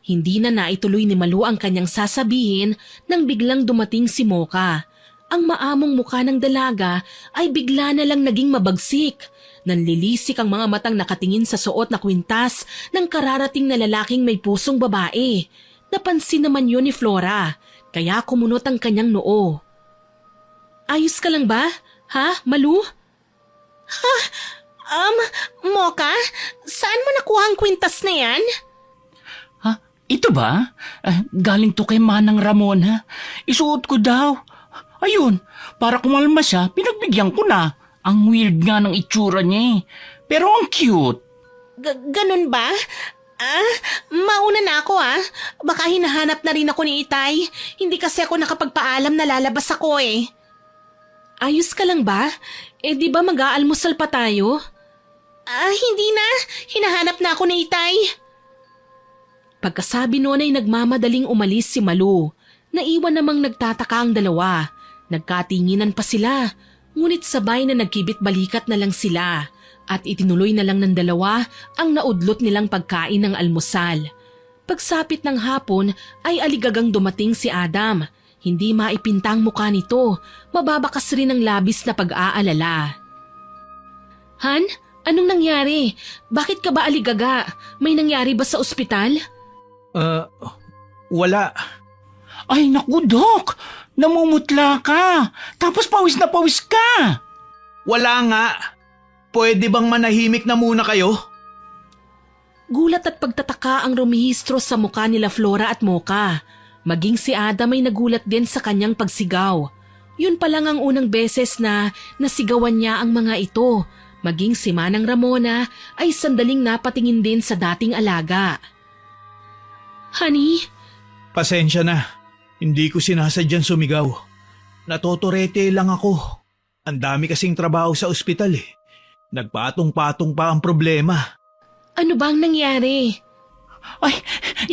Hindi na naituloy ni Malu ang kanyang sasabihin nang biglang dumating si Mocha. Ang maamong mukha ng dalaga ay bigla na lang naging mabagsik. Nanlilisik ang mga matang nakatingin sa suot na kwintas ng kararating na lalaking may pusong babae. Napansin naman yun ni Flora, kaya kumunot ang kanyang noo. Ayos ka lang ba? Ha, Malu? Mocha, saan mo nakuha ang kwintas na yan? Ha? Ito ba? Galing to kay Manang Ramon, ha? Isuot ko daw. Ayun, para kumalma siya, pinagbigyan ko na. Ang weird nga ng itsura niya eh. Pero ang cute. Ganun ba? Mauna na ako Baka hinahanap na rin ako ni Itay. Hindi kasi ako nakapagpaalam na lalabas ako eh. Ayos ka lang ba? Di ba mag-aalmusal pa tayo? Hindi na. Hinahanap na ako ni Itay. Pagkasabi noon ay nagmamadaling umalis si Malu. Naiwan namang nagtataka ang dalawa. Nagkatinginan pa sila. Ngunit sabay na nagkibit-balikat na lang sila at itinuloy na lang ng dalawa ang naudlot nilang pagkain ng almusal. Pagsapit ng hapon ay aligagang dumating si Adam. Hindi maipintang mukha nito, mababakas rin ang labis na pag-aalala. Han, anong nangyari? Bakit ka ba aligaga? May nangyari ba sa ospital? Wala. Ay naku, Dok! Namumutla ka. Tapos pawis na pawis ka. Wala nga. Pwede bang manahimik na muna kayo? Gulat at pagtataka ang rumihistro sa mukha nila Flora at Mocha. Maging si Adam ay nagulat din sa kanyang pagsigaw. Yun pa lang ang unang beses na nasigawan niya ang mga ito. Maging si Manang Ramona ay sandaling napatingin din sa dating alaga. Honey? Pasensya na. Hindi ko sinasadyang sumigaw. Natotorete lang ako. Ang dami kasing trabaho sa ospital eh. Nagpatong-patong pa ang problema. Ano bang nangyari? Ay,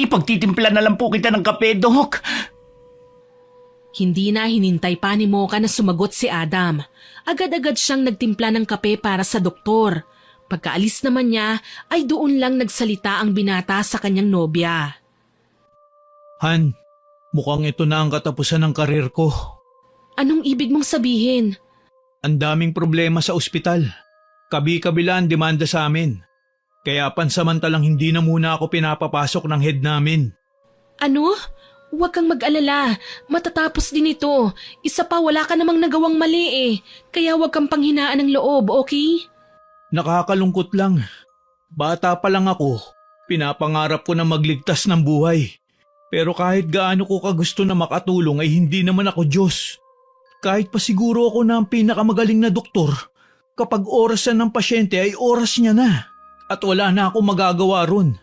ipagtitimpla na lang po kita ng kape, Dok. Hindi na hinintay pa ni Mocha na sumagot si Adam. Agad-agad siyang nagtimpla ng kape para sa doktor. Pagkaalis naman niya ay doon lang nagsalita ang binata sa kanyang nobya. Han, mukhang ito na ang katapusan ng karir ko. Anong ibig mong sabihin? Ang daming problema sa ospital. Kabi-kabila ang demanda sa amin. Kaya pansamantalang hindi na muna ako pinapapasok ng head namin. Ano? Huwag kang mag-alala. Matatapos din ito. Isa pa, wala ka namang nagawang mali eh. Kaya huwag kang panghinaan ng loob, okay? Nakakalungkot lang. Bata pa lang ako, pinapangarap ko na magligtas ng buhay. Pero kahit gaano ko kagusto na makatulong ay hindi naman ako Diyos. Kahit pa siguro ako na ang pinakamagaling na doktor, kapag oras na ng pasyente ay oras niya na. At wala na akong magagawa ron.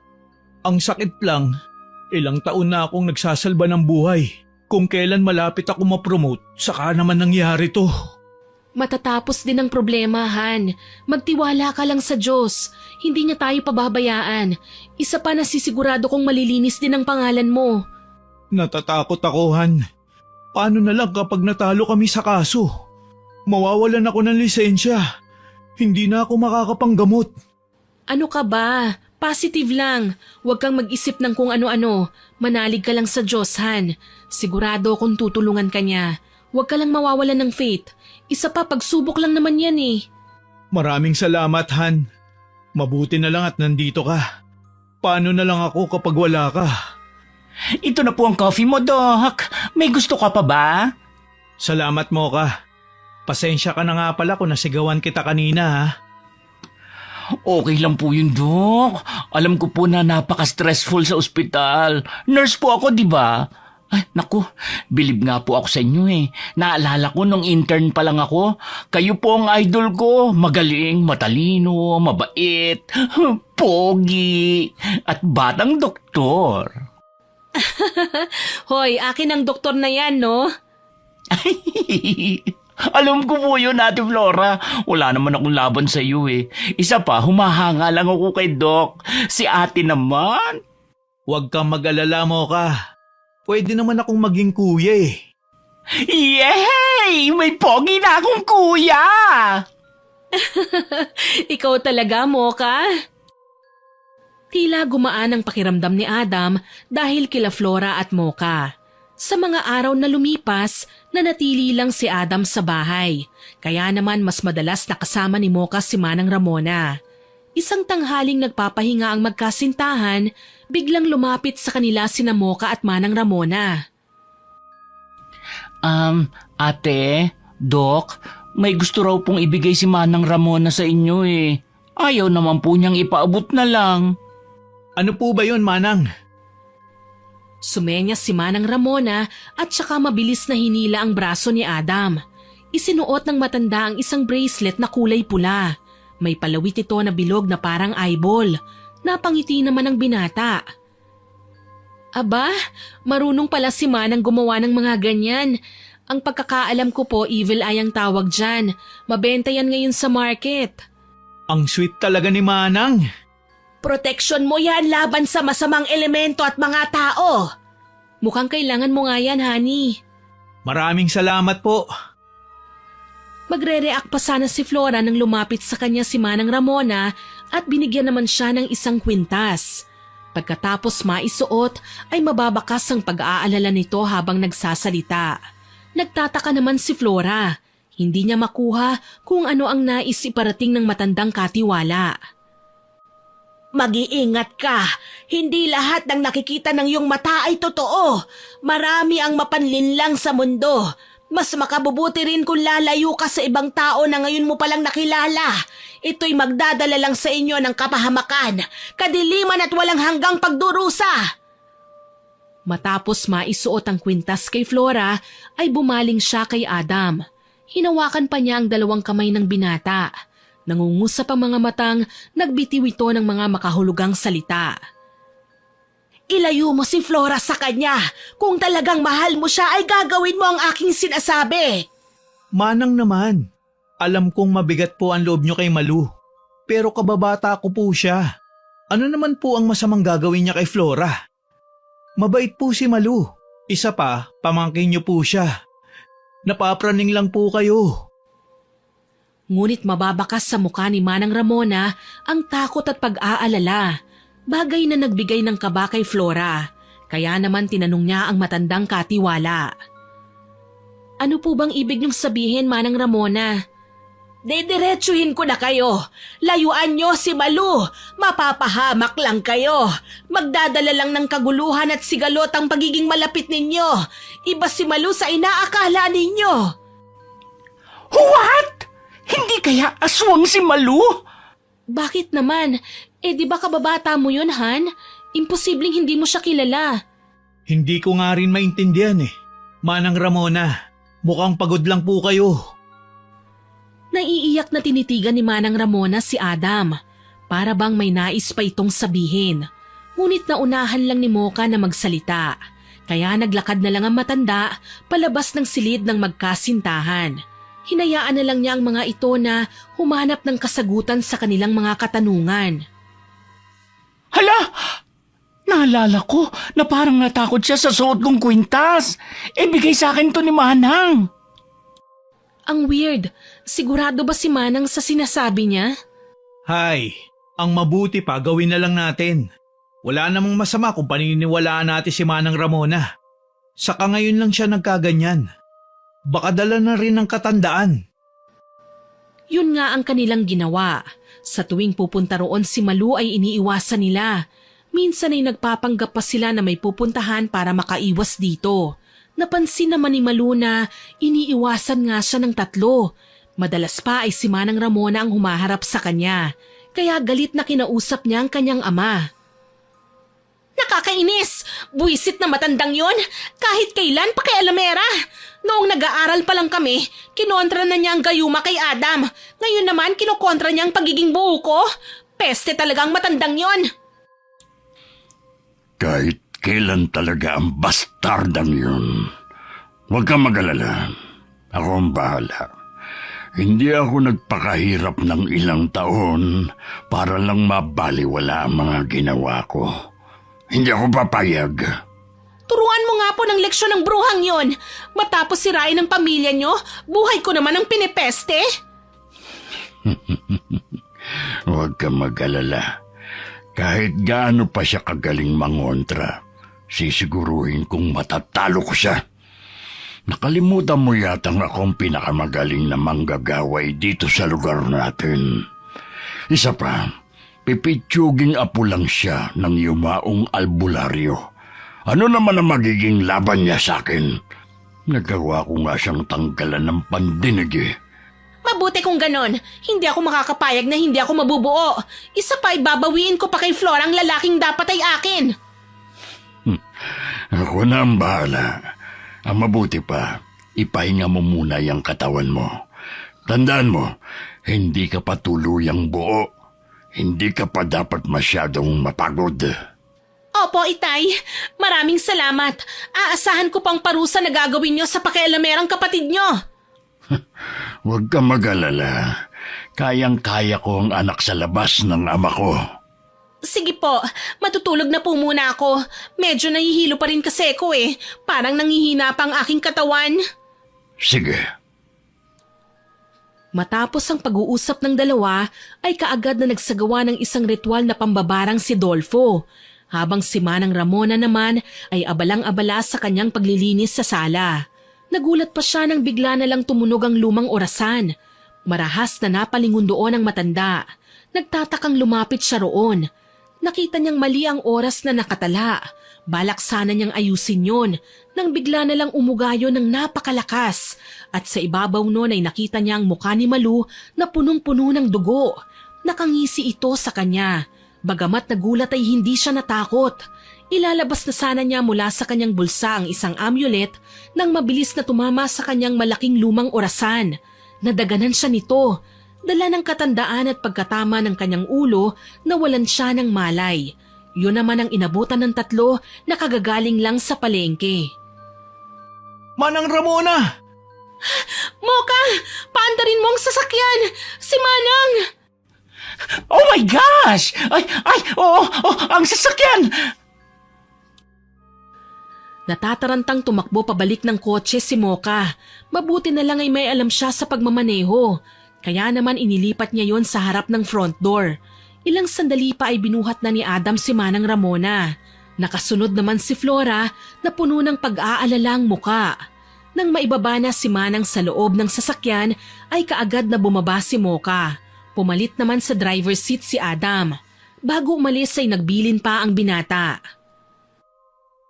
Ang sakit lang, ilang taon na akong nagsasalba ng buhay. Kung kailan malapit ako ma-promote, saka naman nangyari to. Matatapos din ang problema, Han. Magtiwala ka lang sa Diyos. Hindi niya tayo pababayaan. Isa pa, nasisigurado kong malilinis din ang pangalan mo. Natatakot ako, Han. Paano na lang kapag natalo kami sa kaso? Mawawalan ako ng lisensya. Hindi na ako makakapanggamot. Ano ka ba? Positive lang. Huwag kang mag-isip ng kung ano-ano. Manalig ka lang sa Diyos, Han. Sigurado kung tutulungan ka niya. Huwag ka lang mawawalan ng faith. Isa pa, pagsubok lang naman yan eh. Maraming salamat, Han. Mabuti na lang at nandito ka. Paano na lang ako kapag wala ka? Ito na po ang coffee mo, Doc. May gusto ka pa ba? Salamat mo ka. Pasensya ka na nga pala kung nasigawan kita kanina ha. Okay lang po yun, Doc. Alam ko po na napaka-stressful sa ospital. Nurse po ako, di ba? Ay, naku, bilib nga po ako sa inyo eh. Naalala ko nung intern pa lang ako. Kayo po ang idol ko. Magaling, matalino, mabait, pogi, at batang doktor. Hoy, akin ang doktor na yan, no? Alam ko po yun, Ate Flora. Wala naman akong laban sa iyo eh. Isa pa, humahanga lang ako kay Doc. Si ate naman. Huwag kang mag-alala mo ka. Pwede naman akong maging kuya eh. Yay! May pogi na akong kuya! Ikaw talaga, Mocha? Tila gumaan ang pakiramdam ni Adam dahil kila Flora at Mocha. Sa mga araw na lumipas, nanatili lang si Adam sa bahay. Kaya naman mas madalas nakasama ni Mocha si Manang Ramona. Isang tanghaling nagpapahinga ang magkasintahan, biglang lumapit sa kanila sina Mocha at Manang Ramona. Ate, Dok, may gusto raw pong ibigay si Manang Ramona sa inyo eh. Ayaw naman po niyang ipaabot na lang. Ano po ba yun, Manang? Sumenya si Manang Ramona at saka mabilis na hinila ang braso ni Adam. Isinuot ng matanda ang isang bracelet na kulay pula. May palawit ito na bilog na parang eyeball. Napangiti naman ang binata. Aba, marunong pala si Manang gumawa ng mga ganyan. Ang pagkakaalam ko po, evil eye ang tawag dyan. Mabenta yan ngayon sa market. Ang sweet talaga ni Manang. Proteksyon mo yan laban sa masamang elemento at mga tao. Mukhang kailangan mo nga yan, honey. Maraming salamat po. Magre-react pa sana si Flora nang lumapit sa kanya si Manang Ramona at binigyan naman siya ng isang kwintas. Pagkatapos maisuot ay mababakas ang pag-aalala nito habang nagsasalita. Nagtataka naman si Flora. Hindi niya makuha kung ano ang nais iparating ng matandang katiwala. Mag-iingat ka. Hindi lahat ng nakikita ng iyong mata ay totoo. Marami ang mapanlinlang sa mundo. Mas makabubuti rin kung lalayo ka sa ibang tao na ngayon mo palang nakilala. Ito'y magdadala lang sa inyo ng kapahamakan, kadiliman at walang hanggang pagdurusa. Matapos maisuot ang kwintas kay Flora, ay bumaling siya kay Adam. Hinawakan pa niya ang dalawang kamay ng binata. Nangungusap ang mga matang, nagbitiw ito ng mga makahulugang salita. Ilayo mo si Flora sa kanya. Kung talagang mahal mo siya ay gagawin mo ang aking sinasabi. Manang naman, alam kong mabigat po ang loob niyo kay Malu. Pero kababata ko po siya. Ano naman po ang masamang gagawin niya kay Flora? Mabait po si Malu. Isa pa, pamangkin niyo po siya. Napapraning lang po kayo. Ngunit mababakas sa mukha ni Manang Ramona ang takot at pag-aalala. Bagay na nagbigay ng kaba kay Flora. Kaya naman tinanong niya ang matandang katiwala. Ano po bang ibig niyong sabihin, Manang Ramona? Didiretsuhin ko na kayo. Layuan niyo si Malu. Mapapahamak lang kayo. Magdadala lang ng kaguluhan at sigalot ang pagiging malapit ninyo. Iba si Malu sa inaakala ninyo. What? Hindi kaya aswang si Malu? Bakit naman? Di ba kababata mo yun, Han? Imposibleng hindi mo siya kilala. Hindi ko nga rin maintindihan eh. Manang Ramona, mukhang pagod lang po kayo. Naiiyak na tinitigan ni Manang Ramona si Adam. Para bang may nais pa itong sabihin. Ngunit naunahan lang ni Mocha na magsalita. Kaya naglakad na lang ang matanda palabas ng silid ng magkasintahan. Hinayaan na lang niya ang mga ito na humanap ng kasagutan sa kanilang mga katanungan. Hala! Naalala ko na parang natakot siya sa suot kong kwintas. Bigay sa akin to ni Manang. Ang weird. Sigurado ba si Manang sa sinasabi niya? Hay, ang mabuti pa gawin na lang natin. Wala namang masama kung paniniwalaan natin si Manang Ramona. Saka ngayon lang siya nagkaganyan. Baka dala na rin ng katandaan. Yun nga ang kanilang ginawa. Sa tuwing pupunta roon si Malu ay iniiwasan nila. Minsan ay nagpapanggap pa sila na may pupuntahan para makaiwas dito. Napansin naman ni Malu na iniiwasan nga siya ng tatlo. Madalas pa ay si Manang Ramona ang humaharap sa kanya. Kaya galit na kinausap niya ang kanyang ama. Nakakainis! Buwisit na matandang yon. Kahit kailan pa kay Alamera. Noong nag-aaral pa lang kami, kinontra na niya ang gayuma kay Adam. Ngayon naman kinokontra niya ang pagiging buo ko. Peste talagang matandang yon. Kahit kailan talaga ang bastardang yun. Huwag kang mag-alala. Ako ang bahala. Hindi ako nagpakahirap ng ilang taon para lang mabaliwala ang mga ginawa ko. Hindi ako papayag. Turuan mo nga po ng leksyon ng bruhang yon. Matapos sirain ang pamilya nyo, buhay ko naman ang pinipeste. Huwag kang mag-alala. Kahit gaano pa siya kagaling mangontra, Sisiguruhin kong matatalo ko siya. Nakalimutan mo yatang akong pinakamagaling na manggagaway dito sa lugar natin. Isa pa, pipitsuging apo lang siya ng yumaong albularyo. Ano naman ang magiging laban niya sa akin? Nagawa ko nga siyang tanggalan ng pandinig eh. Mabuti kung ganon. Hindi ako makakapayag na hindi ako mabubuo. Isa pa ibabawiin ko pa kay Flora ang lalaking dapat ay akin. Ako na ang bahala. Ang mabuti pa, ipahinga mo muna yung katawan mo. Tandaan mo, hindi ka pa tuluyang buo. Hindi ka pa dapat masyadong mapagod. Opo, Itay. Maraming salamat. Aasahan ko pang parusa na gagawin nyo sa pakialamerang kapatid nyo. Huwag ka mag-alala. Kayang-kaya ko ang anak sa labas ng ama ko. Sige po, matutulog na po muna ako. Medyo nahihilo pa rin kasi ako eh. Parang nangihina pa ang aking katawan. Sige. Matapos ang pag-uusap ng dalawa, ay kaagad na nagsagawa ng isang ritual na pambabarang si Dolfo. Habang si Manang Ramona naman ay abalang-abala sa kanyang paglilinis sa sala. Nagulat pa siya nang bigla na lang tumunog ang lumang orasan. Marahas na napalingon doon ang matanda. Nagtatakang lumapit siya roon. Nakita niyang mali ang oras na nakatala. Balak sana niyang ayusin yon nang bigla na lang umugayo ng napakalakas. At sa ibabaw noon ay nakita niya ang mukha ni Malu na punong-puno ng dugo. Nakangisi ito sa kanya. Bagamat nagulat ay hindi siya natakot. Ilalabas na sana niya mula sa kanyang bulsa ang isang amulet nang mabilis na tumama sa kanyang malaking lumang orasan. Nadaganan siya nito. Dala ng katandaan at pagkatama ng kanyang ulo, nawalan siya ng malay. Yun naman ang inabutan ng tatlo na kagagaling lang sa palengke. Manang Ramona! Moka, paandarin mo ang sasakyan! Si Manang! Oh my gosh! Oo, ang sasakyan! Natatarantang tumakbo pabalik ng kotse si Moka. Mabuti na lang ay may alam siya sa pagmamaneho. Kaya naman inilipat niya yon sa harap ng front door. Ilang sandali pa ay binuhat na ni Adam si Manang Ramona. Nakasunod naman si Flora na puno ng pag-aalalang muka. Nang maibaba na si Manang sa loob ng sasakyan ay kaagad na bumaba si Moka. Pumalit naman sa driver's seat si Adam. Bago umalis ay nagbilin pa ang binata.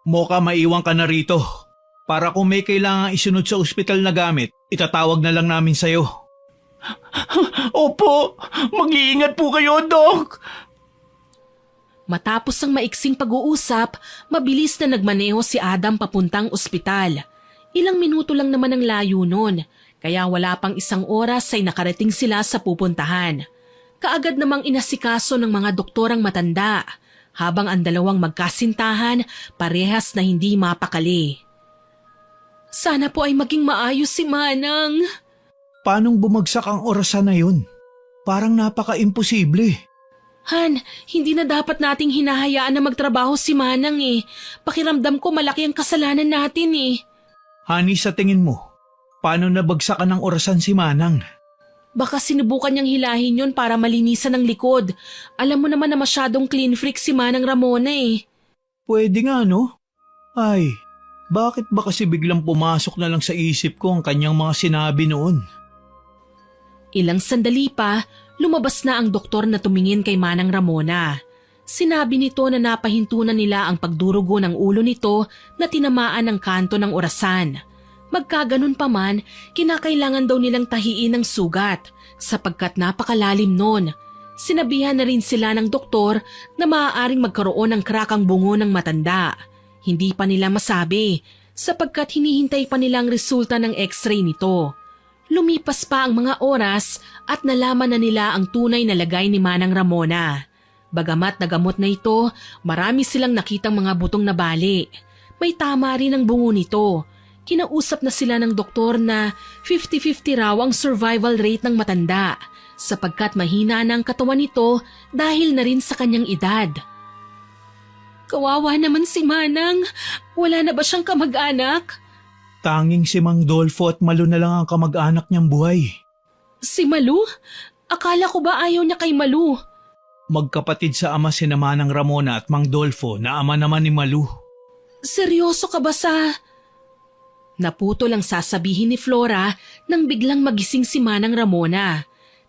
Moka, maiwan ka na rito. Para kung may kailangang isunod sa ospital na gamit, itatawag na lang namin sa'yo. Opo, mag-iingat po kayo, Doc. Matapos ang maiksing pag-uusap, mabilis na nagmaneho si Adam papuntang ospital. Ilang minuto lang naman ang layo nun, kaya wala pang isang oras ay nakarating sila sa pupuntahan. Kaagad namang inasikaso ng mga doktor ang matanda, habang ang dalawang magkasintahan parehas na hindi mapakali. Sana po ay maging maayos si Manang. Paanong bumagsak ang orasan na yun? Parang napaka-imposible. Han, hindi na dapat nating hinahayaan na magtrabaho si Manang eh. Pakiramdam ko malaki ang kasalanan natin eh. Hani, sa tingin mo, paano nabagsakan ng orasan si Manang? Baka sinubukan niyang hilahin yon para malinisan ang likod. Alam mo naman na masyadong clean freak si Manang Ramona eh. Pwede nga, no? Ay, bakit ba kasi biglang pumasok na lang sa isip ko ang kanyang mga sinabi noon? Ilang sandali pa, lumabas na ang doktor na tumingin kay Manang Ramona. Sinabi nito na napahintunan nila ang pagdurugo ng ulo nito na tinamaan ng kanto ng orasan. Magkaganon pa man, kinakailangan daw nilang tahiin ng sugat sapagkat napakalalim nun. Sinabihan na rin sila ng doktor na maaaring magkaroon ng crack ang bungo ng matanda. Hindi pa nila masabi sapagkat hinihintay pa nila ang resulta ng x-ray nito. Lumipas pa ang mga oras at nalaman na nila ang tunay na lagay ni Manang Ramona. Bagamat nagamot na ito, marami silang nakitang mga butong na bali. May tama rin ang bungo nito. Kinausap na sila ng doktor na 50-50 raw ang survival rate ng matanda sapagkat mahina na ang katawan nito dahil na rin sa kanyang edad. Kawawa naman si Manang. Wala na ba siyang kamag-anak? Tanging si Mang Dolfo at Malu na lang ang kamag-anak niyang buhay. Si Malu? Akala ko ba ayaw niya kay Malu? Magkapatid sa ama sina Manang Ramona at Mang Dolfo na ama naman ni Malu. Seryoso ka ba sa... Naputo lang sasabihin ni Flora nang biglang magising si Manang Ramona.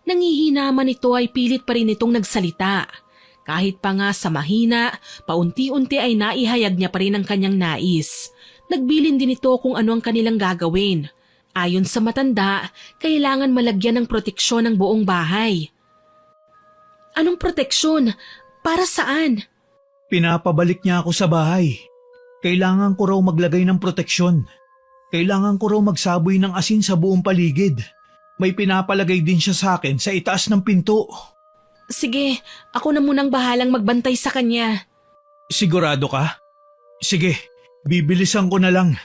Nangihinaman ito ay pilit pa rin itong nagsalita. Kahit pa nga sa mahina, paunti-unti ay naihayag niya pa rin ang kanyang nais. Nagbilin din ito kung ano ang kanilang gagawin. Ayon sa matanda, kailangan malagyan ng proteksyon ang buong bahay. Anong proteksyon? Para saan? Pinapabalik niya ako sa bahay. Kailangan ko raw maglagay ng proteksyon. Kailangan ko raw magsaboy ng asin sa buong paligid. May pinapalagay din siya sa akin sa itaas ng pinto. Sige, ako na munang bahalang magbantay sa kanya. Sigurado ka? Sige, bibilisan ko na lang.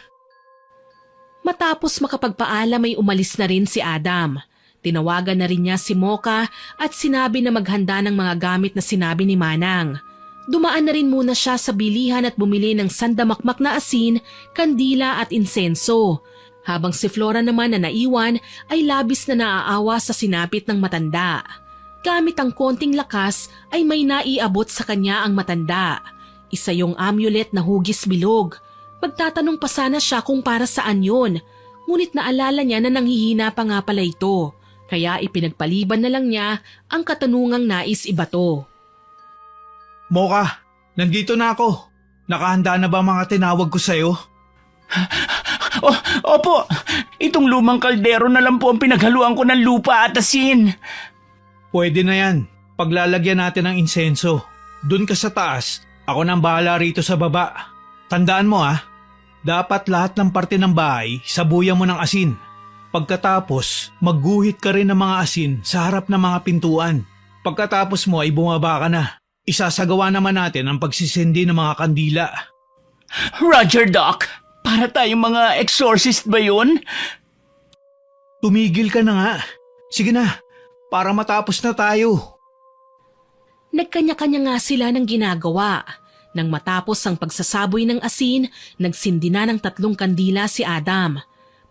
Matapos makapagpaalam ay umalis na rin si Adam. Tinawagan na rin niya si Mocha at sinabi na maghanda ng mga gamit na sinabi ni Manang. Dumaan na rin muna siya sa bilihan at bumili ng sandamakmak na asin, kandila at insenso. Habang si Flora naman na naiwan ay labis na naaawa sa sinapit ng matanda. Gamit ang konting lakas ay may naiabot sa kanya ang matanda. Isa yung amulet na hugis bilog. Magtatanong pa sana siya kung para saan yun. Ngunit naalala niya na nanghihina pa nga pala ito. Kaya ipinagpaliban na lang niya ang katanungang nais ibato. Mocha, nandito na ako. Nakahanda na ba mga tinawag ko sa'yo? Opo, itong lumang kaldero na lang po ang pinaghaluan ko ng lupa at asin. Pwede na yan. Paglalagyan natin ng insenso. Doon ka sa taas. Ako nang bahala rito sa baba. Tandaan mo dapat lahat ng parte ng bahay sabuyan mo ng asin. Pagkatapos, magguhit ka rin ng mga asin sa harap ng mga pintuan. Pagkatapos mo ay bumaba ka na. Isasagawa naman natin ang pagsisindi ng mga kandila. Roger, Doc. Para tayong mga exorcist ba yun? Tumigil ka na nga. Sige na, para matapos na tayo. Nagkanya-kanya nga sila ng ginagawa. Nang matapos ang pagsasaboy ng asin, nagsindi na ng 3 kandila si Adam.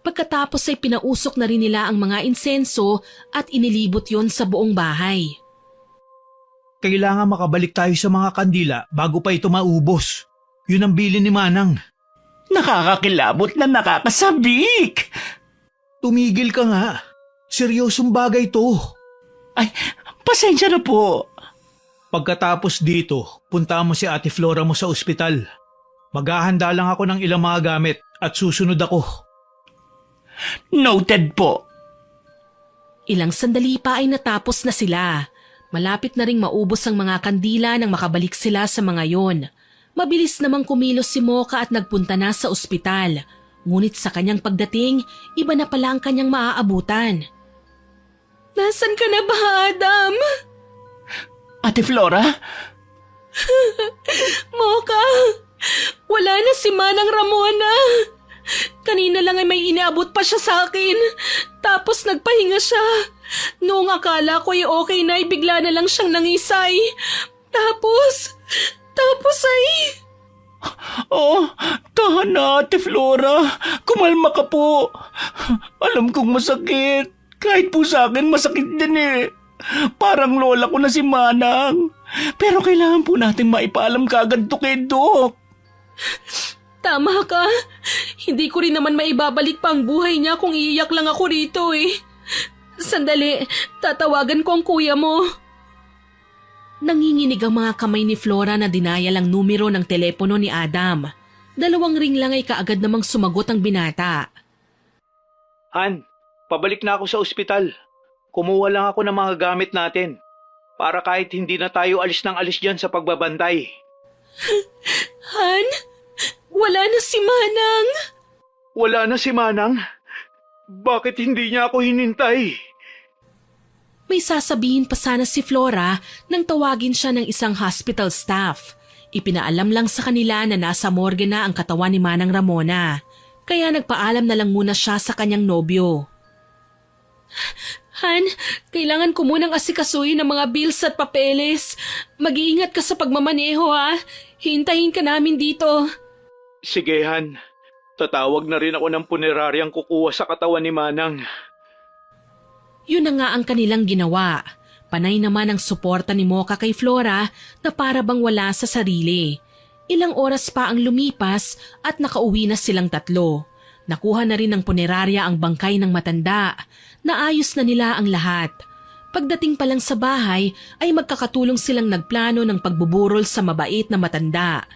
Pagkatapos ay pinausok na rin nila ang mga insenso at inilibot yon sa buong bahay. Kailangan makabalik tayo sa mga kandila bago pa ito maubos. Yun ang bilin ni Manang. Nakakakilabot na nakakasabik. Tumigil ka nga. Seryosong bagay to. Ay, pasensya na po. Pagkatapos dito, punta mo si Ate Flora mo sa ospital. Maghahanda lang ako ng ilang mga gamit at susunod ako. Noted po. Ilang sandali pa ay natapos na sila. Malapit na ring maubos ang mga kandila nang makabalik sila sa mga yon. Mabilis namang kumilos si Mocha at nagpunta na sa ospital. Ngunit sa kanyang pagdating, iba na pala ang kanyang maaabutan. Nasaan ka na ba, Adam? Ate Flora? Mocha, wala na si Manang Ramona. Kanina lang ay may inaabot pa siya sa akin. Tapos nagpahinga siya. Noong akala ko ay okay na, ay bigla na lang siyang nangisay. Tapos ay... Oh, tahan na, Ate Flora. Kumalma ka po. Alam kong masakit. Kahit po sa akin, masakit din eh. Parang lola ko na si Manang. Pero kailangan po natin maipaalam kaagad to kay Doc. Tama ka. Hindi ko rin naman maibabalik pa ang buhay niya kung iiyak lang ako rito eh. Sandali, tatawagan ko ang kuya mo. Nanginginig ang mga kamay ni Flora na dinayal ang numero ng telepono ni Adam. 2 ring lang ay kaagad namang sumagot ang binata. Han, pabalik na ako sa ospital. Kumuha lang ako ng mga gamit natin. Para kahit hindi na tayo alis ng alis dyan sa pagbabantay. Han? Wala na si Manang. Wala na si Manang? Bakit hindi niya ako hinintay? May sasabihin pa sana si Flora nang tawagin siya ng isang hospital staff. Ipinaalam lang sa kanila na nasa morgue na ang katawan ni Manang Ramona. Kaya nagpaalam na lang muna siya sa kanyang nobyo. Han, kailangan ko munang asikasuhin ang mga bills at papeles. Mag-iingat ka sa pagmamaneho ha. Hintayin ka namin dito. Sige, Han. Tatawag na rin ako ng puneraryang kukuha sa katawan ni Manang. Yun na nga ang kanilang ginawa. Panay naman ang suporta ni Mocha kay Flora na para bang wala sa sarili. Ilang oras pa ang lumipas at nakauwi na silang tatlo. Nakuha na rin ng punerarya ang bangkay ng matanda. Naayos na nila ang lahat. Pagdating pa lang sa bahay ay magkakatulong silang nagplano ng pagbuburol sa mabait na matanda.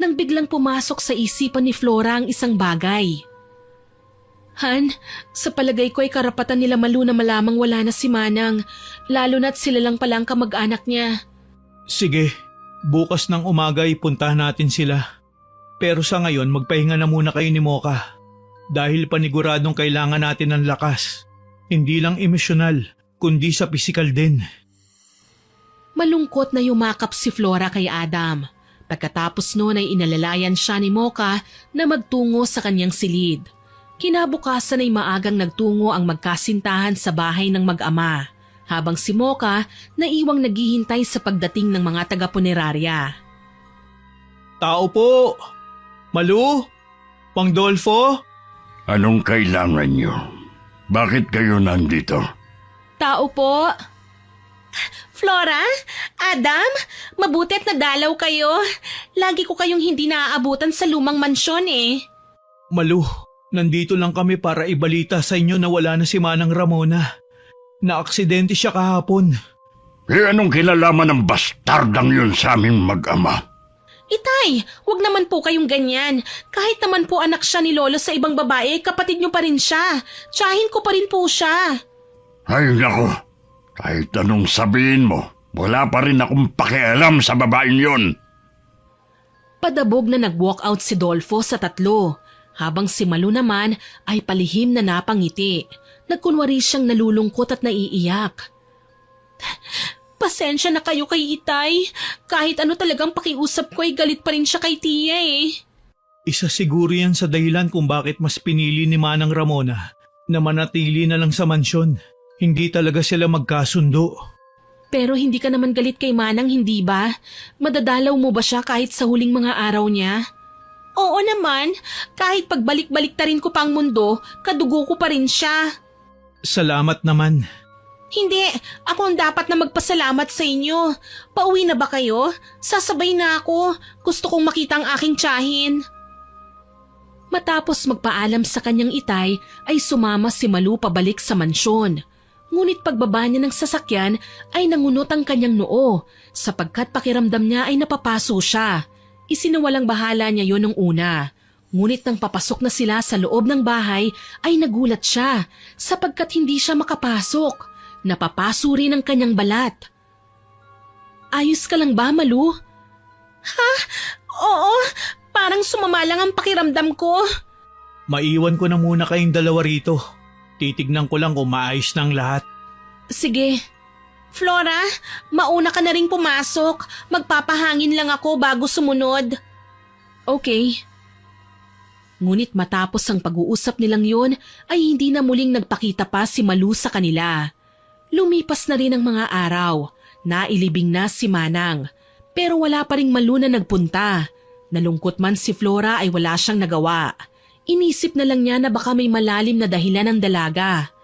Nang biglang pumasok sa isipan ni Flora ang isang bagay. Han, sa palagay ko ay karapatan nila Malu na malamang wala na si Manang, lalo na't sila lang palang kamag-anak niya. Sige, bukas ng umaga ipuntahan natin sila. Pero sa ngayon magpahinga na muna kayo ni Mocha. Dahil paniguradong kailangan natin ng lakas. Hindi lang emosyonal, kundi sa pisikal din. Malungkot na yumakap si Flora kay Adam. Pagkatapos noon ay inalalayan siya ni Mocha na magtungo sa kanyang silid. Kinabukasan ay maagang nagtungo ang magkasintahan sa bahay ng mag-ama, habang si Mocha naiwang naghihintay sa pagdating ng mga taga-punerarya. Tao po! Malu? Mang Dolfo? Anong kailangan niyo? Bakit kayo nandito? Tao po! Flora? Adam? Mabuti't nadalaw kayo. Lagi ko kayong hindi naaabutan sa lumang mansyon eh. Malu, nandito lang kami para ibalita sa inyo na wala na si Manang Ramona. Naaksidente siya kahapon. Eh anong kinalaman ng bastardang yun sa aming mag-ama? Itay, wag naman po kayong ganyan. Kahit naman po anak siya ni Lolo sa ibang babae, kapatid niyo pa rin siya. Tiyahin ko pa rin po siya. Ay nako, kahit anong sabihin mo, wala pa rin akong pakialam sa babaeng yun. Padabog na nag-walk out si Dolfo sa tatlo, habang si Malu naman ay palihim na napangiti. Nagkunwari siyang nalulungkot at naiiyak. Pasensya na kayo kay Itay. Kahit ano talagang pakiusap ko ay galit pa rin siya kay Tia eh. Isa siguro yan sa dahilan kung bakit mas pinili ni Manang Ramona na manatili na lang sa mansyon. Hindi talaga sila magkasundo. Pero hindi ka naman galit kay Manang, hindi ba? Madadalaw mo ba siya kahit sa huling mga araw niya? Oo naman, kahit pagbalik-balik ta rin ko pang mundo, kadugo ko pa rin siya. Salamat naman. Hindi, ako ang dapat na magpasalamat sa inyo. Pauwi na ba kayo? Sasabay na ako. Gusto kong makita ang aking tiyahin. Matapos magpaalam sa kanyang itay ay sumama si Malu pabalik sa mansyon. Ngunit pagbaba niya ng sasakyan ay nangunot ang kanyang noo sapagkat pakiramdam niya ay napapaso siya. Isinawalang bahala niya yon nung una. Ngunit nang papasok na sila sa loob ng bahay ay nagulat siya sapagkat hindi siya makapasok. Napapaso rin ang kanyang balat. Ayos ka lang ba, Malu? Oo, parang sumama lang ang pakiramdam ko. Maiwan ko na muna kayong dalawa rito. Titignan ko lang kung maayos na ang lahat. Sige. Flora, mauna ka na ring pumasok. Magpapahangin lang ako bago sumunod. Okay. Ngunit matapos ang pag-uusap nilang yon ay hindi na muling nagpakita pa si Malu sa kanila. Lumipas na rin ang mga araw. Nailibing na si Manang. Pero wala pa ring Malu na nagpunta. Nalungkot man si Flora ay wala siyang nagawa. Inisip na lang niya na baka may malalim na dahilan ng dalaga.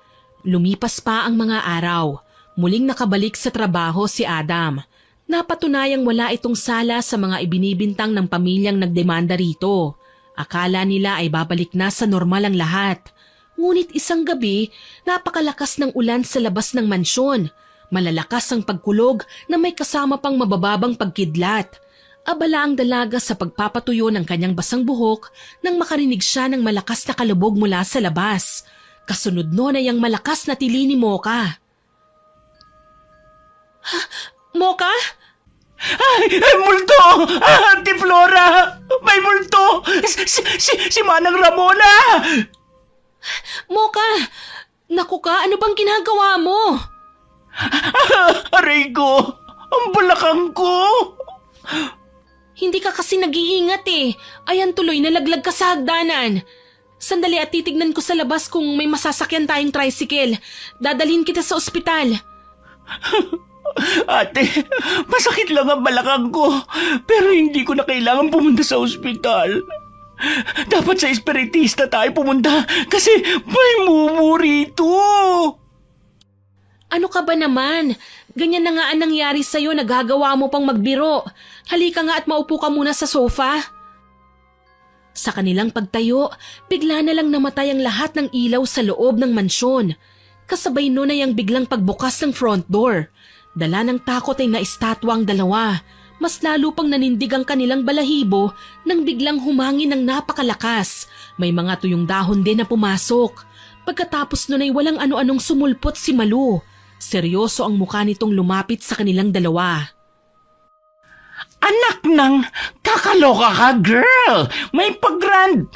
Lumipas pa ang mga araw. Muling nakabalik sa trabaho si Adam. Napatunayang wala itong sala sa mga ibinibintang ng pamilyang nagdemanda rito. Akala nila ay babalik na sa normal ang lahat. Ngunit isang gabi, napakalakas ng ulan sa labas ng mansyon. Malalakas ang pagkulog na may kasama pang mabababang pagkidlat. Abala ang dalaga sa pagpapatuyo ng kanyang basang buhok nang makarinig siya ng malakas na kalubog mula sa labas. Kasunod nun ay ang malakas na tili ni Mocha. Mocha? Ay, multo! Auntie Flora! May multo! Si Manang Ramona! Mocha! Naku ka, ano bang ginagawa mo? Aray ko! Ang balakang ko! Hindi ka kasi nag-iingat eh. Ayan tuloy, nalaglag ka sa hagdanan. Sandali at titignan ko sa labas kung may masasakyan tayong tricycle. Dadalhin kita sa ospital. Ate, masakit lang ang balakang ko, pero hindi ko na kailangan pumunta sa ospital. Dapat sa espiritista tayo pumunta kasi may mumu rito. Ano ka ba naman? Ganyan na nga ang nangyari sa'yo, nagagawa mo pang magbiro. Halika nga at maupo ka muna sa sofa. Sa kanilang pagtayo, bigla na lang namatay ang lahat ng ilaw sa loob ng mansyon. Kasabay nun ay ang biglang pagbukas ng front door. Dala ng takot ay naistatwa ang dalawa. Mas lalo pang nanindig ang kanilang balahibo nang biglang humangin ng napakalakas. May mga tuyong dahon din na pumasok. Pagkatapos nun ay walang ano-anong sumulpot si Malu. Seryoso ang mukha nitong lumapit sa kanilang dalawa. Anak ng kakaloka ka, girl! May pag-grand!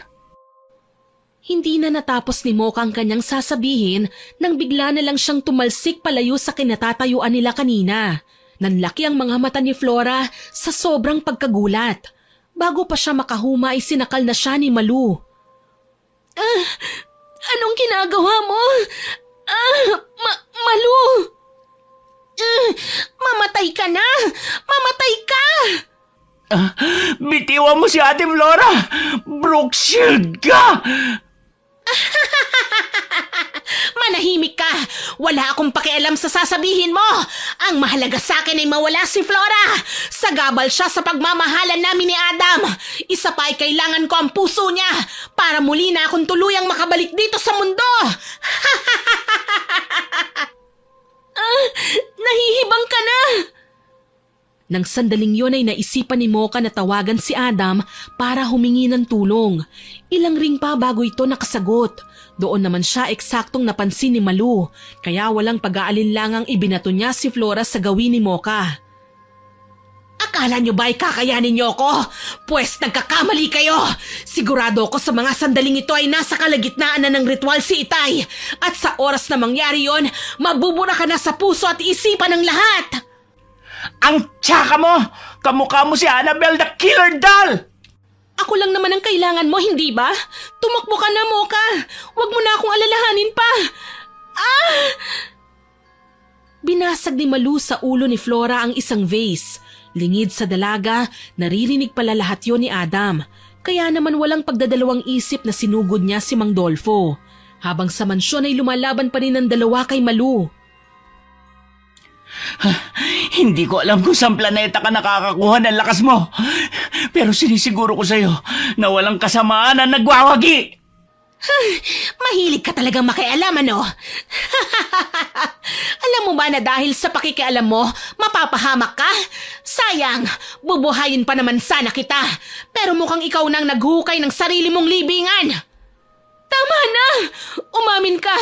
Hindi na natapos ni Mocha ang kanyang sasabihin nang bigla na lang siyang tumalsik palayo sa kinatatayuan nila kanina. Nanlaki ang mga mata ni Flora sa sobrang pagkagulat. Bago pa siya makahuma ay sinakal na siya ni Malu. Anong ginagawa mo? Malu! Mamatay ka na! Mamatay ka! Bitiwan mo si Ate Flora! Brooke Shield ka! Manahimik ka! Wala akong pakialam sa sasabihin mo! Ang mahalaga sa akin ay mawala si Flora! Sagabal siya sa pagmamahalan namin ni Adam! Isa pa ay kailangan ko ang puso niya para muli na akong tuluyang makabalik dito sa mundo! Nahihibang ka na! Nang sandaling yon ay naisipan ni Mocha na tawagan si Adam para humingi ng tulong. Ilang ring pa bago ito nakasagot. Doon naman siya eksaktong napansin ni Malu, kaya walang pag-aalinlangang ibinato niya si Flora sa gawin ni Mocha. Akala niyo ba ay kakayanin niyo ako? Pwes nagkakamali kayo! Sigurado ako sa mga sandaling ito ay nasa kalagitnaan na ng ritual si Itay. At sa oras na mangyari yon, mabubura ka na sa puso at isipan ng lahat! Ang tsaka mo! Kamukha mo si Annabelle the Killer Doll! Ako lang naman ang kailangan mo, hindi ba? Tumakbo ka na, Mocha! Huwag mo na akong alalahanin pa! Binasag ni Malu sa ulo ni Flora ang isang vase. Lingid sa dalaga, naririnig pala lahat yon ni Adam. Kaya naman walang pagdadalawang isip na sinugod niya si Mang Dolfo. Habang sa mansyon ay lumalaban pa rin ang dalawa kay Malu. Hindi ko alam kung saan planeta ka nakakakuha ng lakas mo. Pero sinisiguro ko sa'yo na walang kasamaan na nagwawagi. Mahilig ka talagang makialam, ano? Alam mo ba na dahil sa pakikialam mo, mapapahamak ka? Sayang, bubuhayin pa naman sana kita. Pero mukhang ikaw nang naghukay ng sarili mong libingan. Tama na! Umamin ka!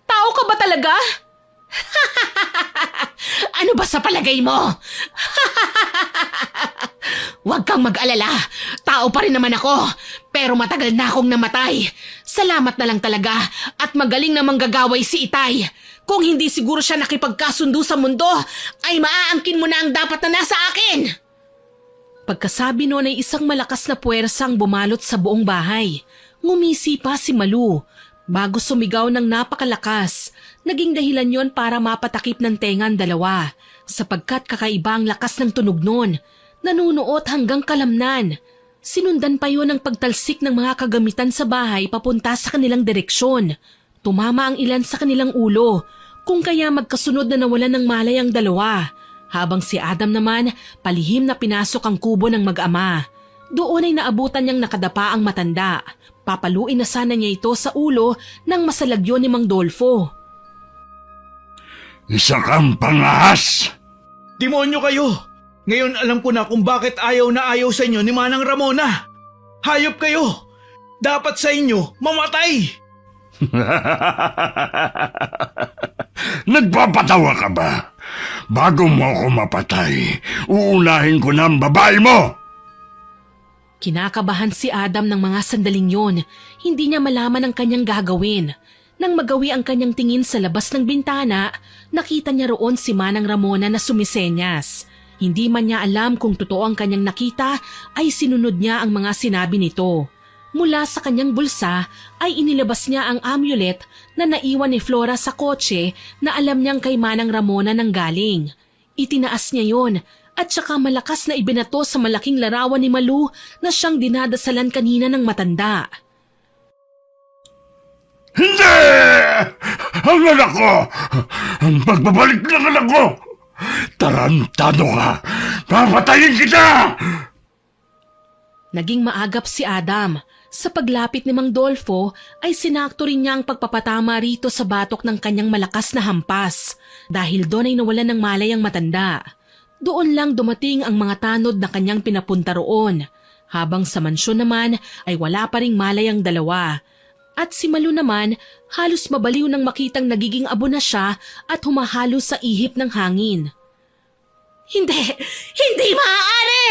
Tao ka ba talaga? Ano ba sa palagay mo? Huwag kang mag-alala. Tao pa rin naman ako. Pero matagal na akong namatay. Salamat na lang talaga at magaling na manggagaway si Itay. Kung hindi siguro siya nakipagkasundo sa mundo, ay maaangkin mo na ang dapat na nasa akin. Pagkasabi noon ay isang malakas na puwersa ang bumalot sa buong bahay. Ngumisi pa si Malu. Bago sumigaw ng napakalakas, naging dahilan yon para mapatakip ng tenga ang dalawa sapagkat kakaiba ang lakas ng tunog noon, nanunuot hanggang kalamnan. Sinundan pa yon ng pagtalsik ng mga kagamitan sa bahay papunta sa kanilang direksyon. Tumama ang ilan sa kanilang ulo, kung kaya magkasunod na nawalan ng malay ang dalawa, habang si Adam naman palihim na pinasok ang kubo ng mag-ama. Doon ay naabutan niyang nakadapa ang matanda. Papaluin na sana niya ito sa ulo nang masalagyo ni Mang Dolfo. Isa kang pangahas! Demonyo kayo! Ngayon alam ko na kung bakit ayaw na ayaw sa inyo ni Manang Ramona. Hayop kayo! Dapat sa inyo mamatay! Nagpapatawa ka ba? Bago mo ako mapatay, uunahin ko na ang babae mo! Kinakabahan si Adam ng mga sandaling yon. Hindi niya malaman ang kanyang gagawin. Nang magawi ang kanyang tingin sa labas ng bintana, nakita niya roon si Manang Ramona na sumisenyas. Hindi man niya alam kung totoo ang kanyang nakita, ay sinunod niya ang mga sinabi nito. Mula sa kanyang bulsa ay inilabas niya ang amulet na naiwan ni Flora sa kotse na alam niyang kay Manang Ramona nang galing. Itinaas niya yon. At saka malakas na ibinato sa malaking larawan ni Malu na siyang dinadasalan kanina ng matanda. Hindi! ang anak ko! Ang pagbabalik ng anak ko! Tarantado ka! Papatayin kita! Naging maagap si Adam. Sa paglapit ni Mang Dolfo ay sinakto rin niya ang pagpapatama rito sa batok ng kanyang malakas na hampas. Dahil doon ay nawalan ng malay ang matanda. Doon lang dumating ang mga tanod na kanyang pinapunta roon. Habang sa mansyon naman ay wala pa ring malay ang dalawa. At si Malu naman halos mabaliw nang makitang nagiging abo na siya at humahalo sa ihip ng hangin. Hindi! Hindi maaari!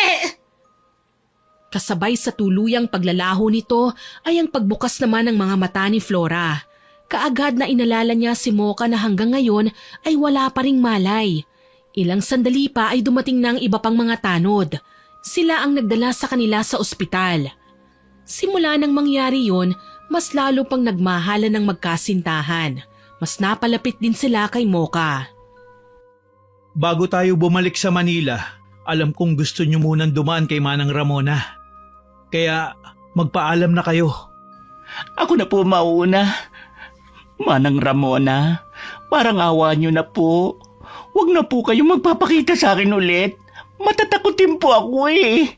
Kasabay sa tuluyang paglalaho nito ay ang pagbukas naman ng mga mata ni Flora. Kaagad na inalala niya si Mocha na hanggang ngayon ay wala pa ring malay. Ilang sandali pa ay dumating na ang iba pang mga tanod. Sila ang nagdala sa kanila sa ospital. Simula nang mangyari yon, mas lalo pang nagmahalan ng magkasintahan. Mas napalapit din sila kay Mocha. Bago tayo bumalik sa Manila, alam kong gusto niyo munang dumaan kay Manang Ramona. Kaya magpaalam na kayo. Ako na po mauna. Manang Ramona, parang awa niyo na po. Huwag na po kayong magpapakita sa akin ulit. Matatakotin po ako eh.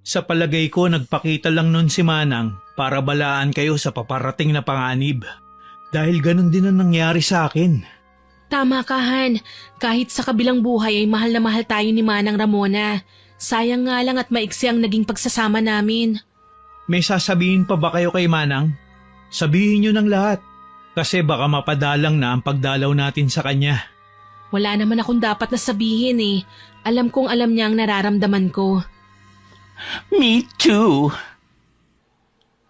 Sa palagay ko, nagpakita lang nun si Manang para balaan kayo sa paparating na panganib. Dahil ganun din ang nangyari sa akin. Tama ka, Han. Kahit sa kabilang buhay ay mahal na mahal tayo ni Manang Ramona. Sayang nga lang at maiksi ang naging pagsasama namin. May sasabihin pa ba kayo kay Manang? Sabihin niyo ng lahat. Kasi baka mapadalang na ang pagdalaw natin sa kanya. Wala naman akong dapat na sabihin eh. Alam kong alam niya ang nararamdaman ko. Me too.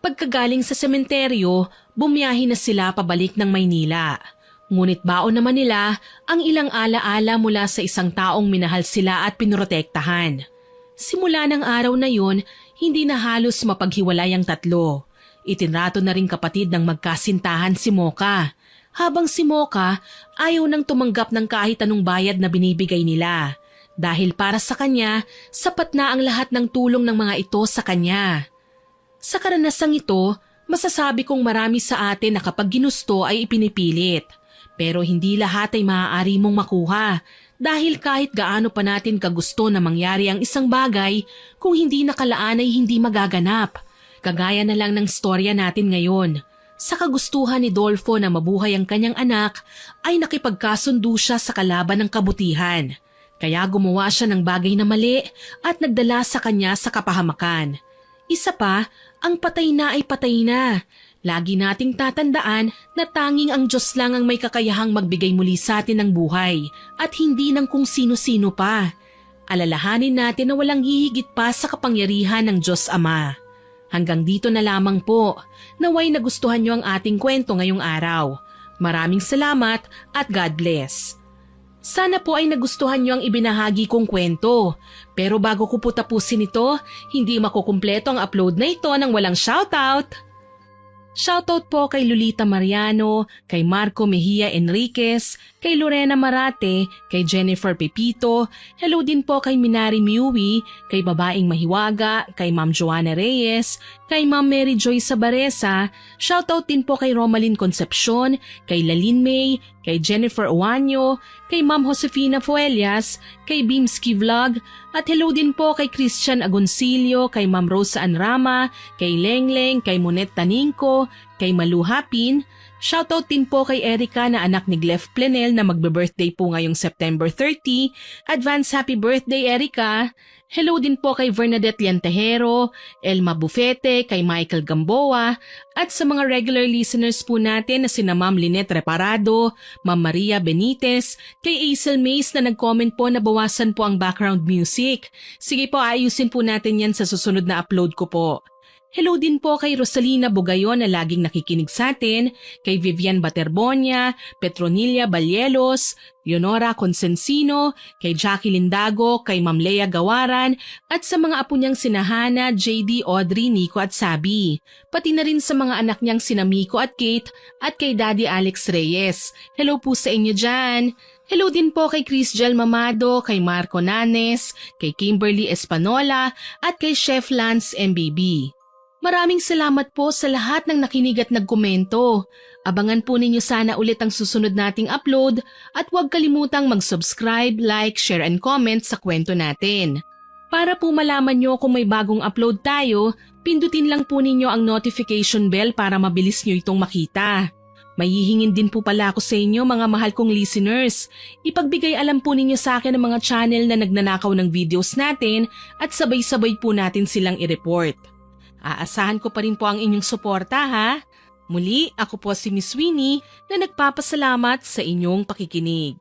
Pagkagaling sa sementeryo, bumiyahe na sila pabalik ng Maynila. Ngunit baon naman nila ang ilang alaala mula sa isang taong minahal sila at pinrotektahan. Simula ng araw na yon, hindi na halos mapaghiwalay ang tatlo. Itinrato na rin kapatid ng magkasintahan si Mocha. Habang si Mocha ayaw nang tumanggap ng kahit anong bayad na binibigay nila. Dahil para sa kanya, sapat na ang lahat ng tulong ng mga ito sa kanya. Sa karanasang ito, masasabi kong marami sa atin na kapag ginusto ay ipinipilit. Pero hindi lahat ay maaari mong makuha dahil kahit gaano pa natin kagusto na mangyari ang isang bagay, kung hindi nakalaan ay hindi magaganap. Kagaya na lang ng storya natin ngayon. Sa kagustuhan ni Dolfo na mabuhay ang kanyang anak, ay nakipagkasundo siya sa kalaban ng kabutihan. Kaya gumawa siya ng bagay na mali at nagdala sa kanya sa kapahamakan. Isa pa, ang patay na ay patay na. Lagi nating tatandaan na tanging ang Diyos lang ang may kakayahang magbigay muli sa atin ng buhay at hindi ng kung sino-sino pa. Alalahanin natin na walang hihigit pa sa kapangyarihan ng Diyos Ama. Hanggang dito na lamang po. Naway nagustuhan niyo ang ating kwento ngayong araw. Maraming salamat at God bless. Sana po ay nagustuhan niyo ang ibinahagi kong kwento. Pero bago ko po tapusin ito, hindi makukumpleto ang upload na ito nang walang shoutout. Shoutout po kay Lolita Mariano, kay Marco Mejia Enriquez, kay Lorena Marate, kay Jennifer Pepito, hello din po kay Minari Miui, kay Babaeng Mahiwaga, kay Ma'am Joanna Reyes, kay Ma'am Mary Joy Sabaresa, shoutout din po kay Romalyn Concepcion, kay Lalin May, kay Jennifer Oanyo, kay Ma'am Josefina Fuelias, kay Beamski Vlog, at hello din po kay Christian Agoncillo, kay Ma'am Rosa Anrama, kay Lengleng, kay Monet Taningco, kay Malu Hapin. Shoutout din po kay Erica na anak ni Glef Plenel na magbe-birthday po ngayong September 30. Advance happy birthday, Erica! Hello din po kay Bernadette Liantejero, Elma Bufete, kay Michael Gamboa, at sa mga regular listeners po natin na sina Ma'am Lynette Reparado, Ma'am Maria Benitez, kay Aisel Mays na nag-comment po na bawasan po ang background music. Sige po, ayusin po natin yan sa susunod na upload ko po. Hello din po kay Rosalina Bugayon na laging nakikinig sa atin, kay Vivian Baterbonia, Petronilla Balyelos, Leonora Consensino, kay Jackie Lindago, kay Ma'am Lea Gawaran, at sa mga apo niyang sinahana, JD, Audrey, Nico at Sabi. Pati na rin sa mga anak niyang sina Miko at Kate at kay Daddy Alex Reyes. Hello po sa inyo dyan! Hello din po kay Chris Gel Mamado, kay Marco Nanes, kay Kimberly Espanola at kay Chef Lance MBB. Maraming salamat po sa lahat ng nakinig at nagkomento. Abangan po ninyo sana ulit ang susunod nating upload at huwag kalimutang mag-subscribe, like, share and comment sa kwento natin. Para po malaman nyo kung may bagong upload tayo, pindutin lang po ninyo ang notification bell para mabilis nyo itong makita. Mahihingin din po pala ako sa inyo mga mahal kong listeners. Ipagbigay alam po ninyo sa akin ang mga channel na nagnanakaw ng videos natin at sabay-sabay po natin silang i-report. Aasahan ko pa rin po ang inyong suporta ha. Muli, ako po si Miss Winnie na nagpapasalamat sa inyong pakikinig.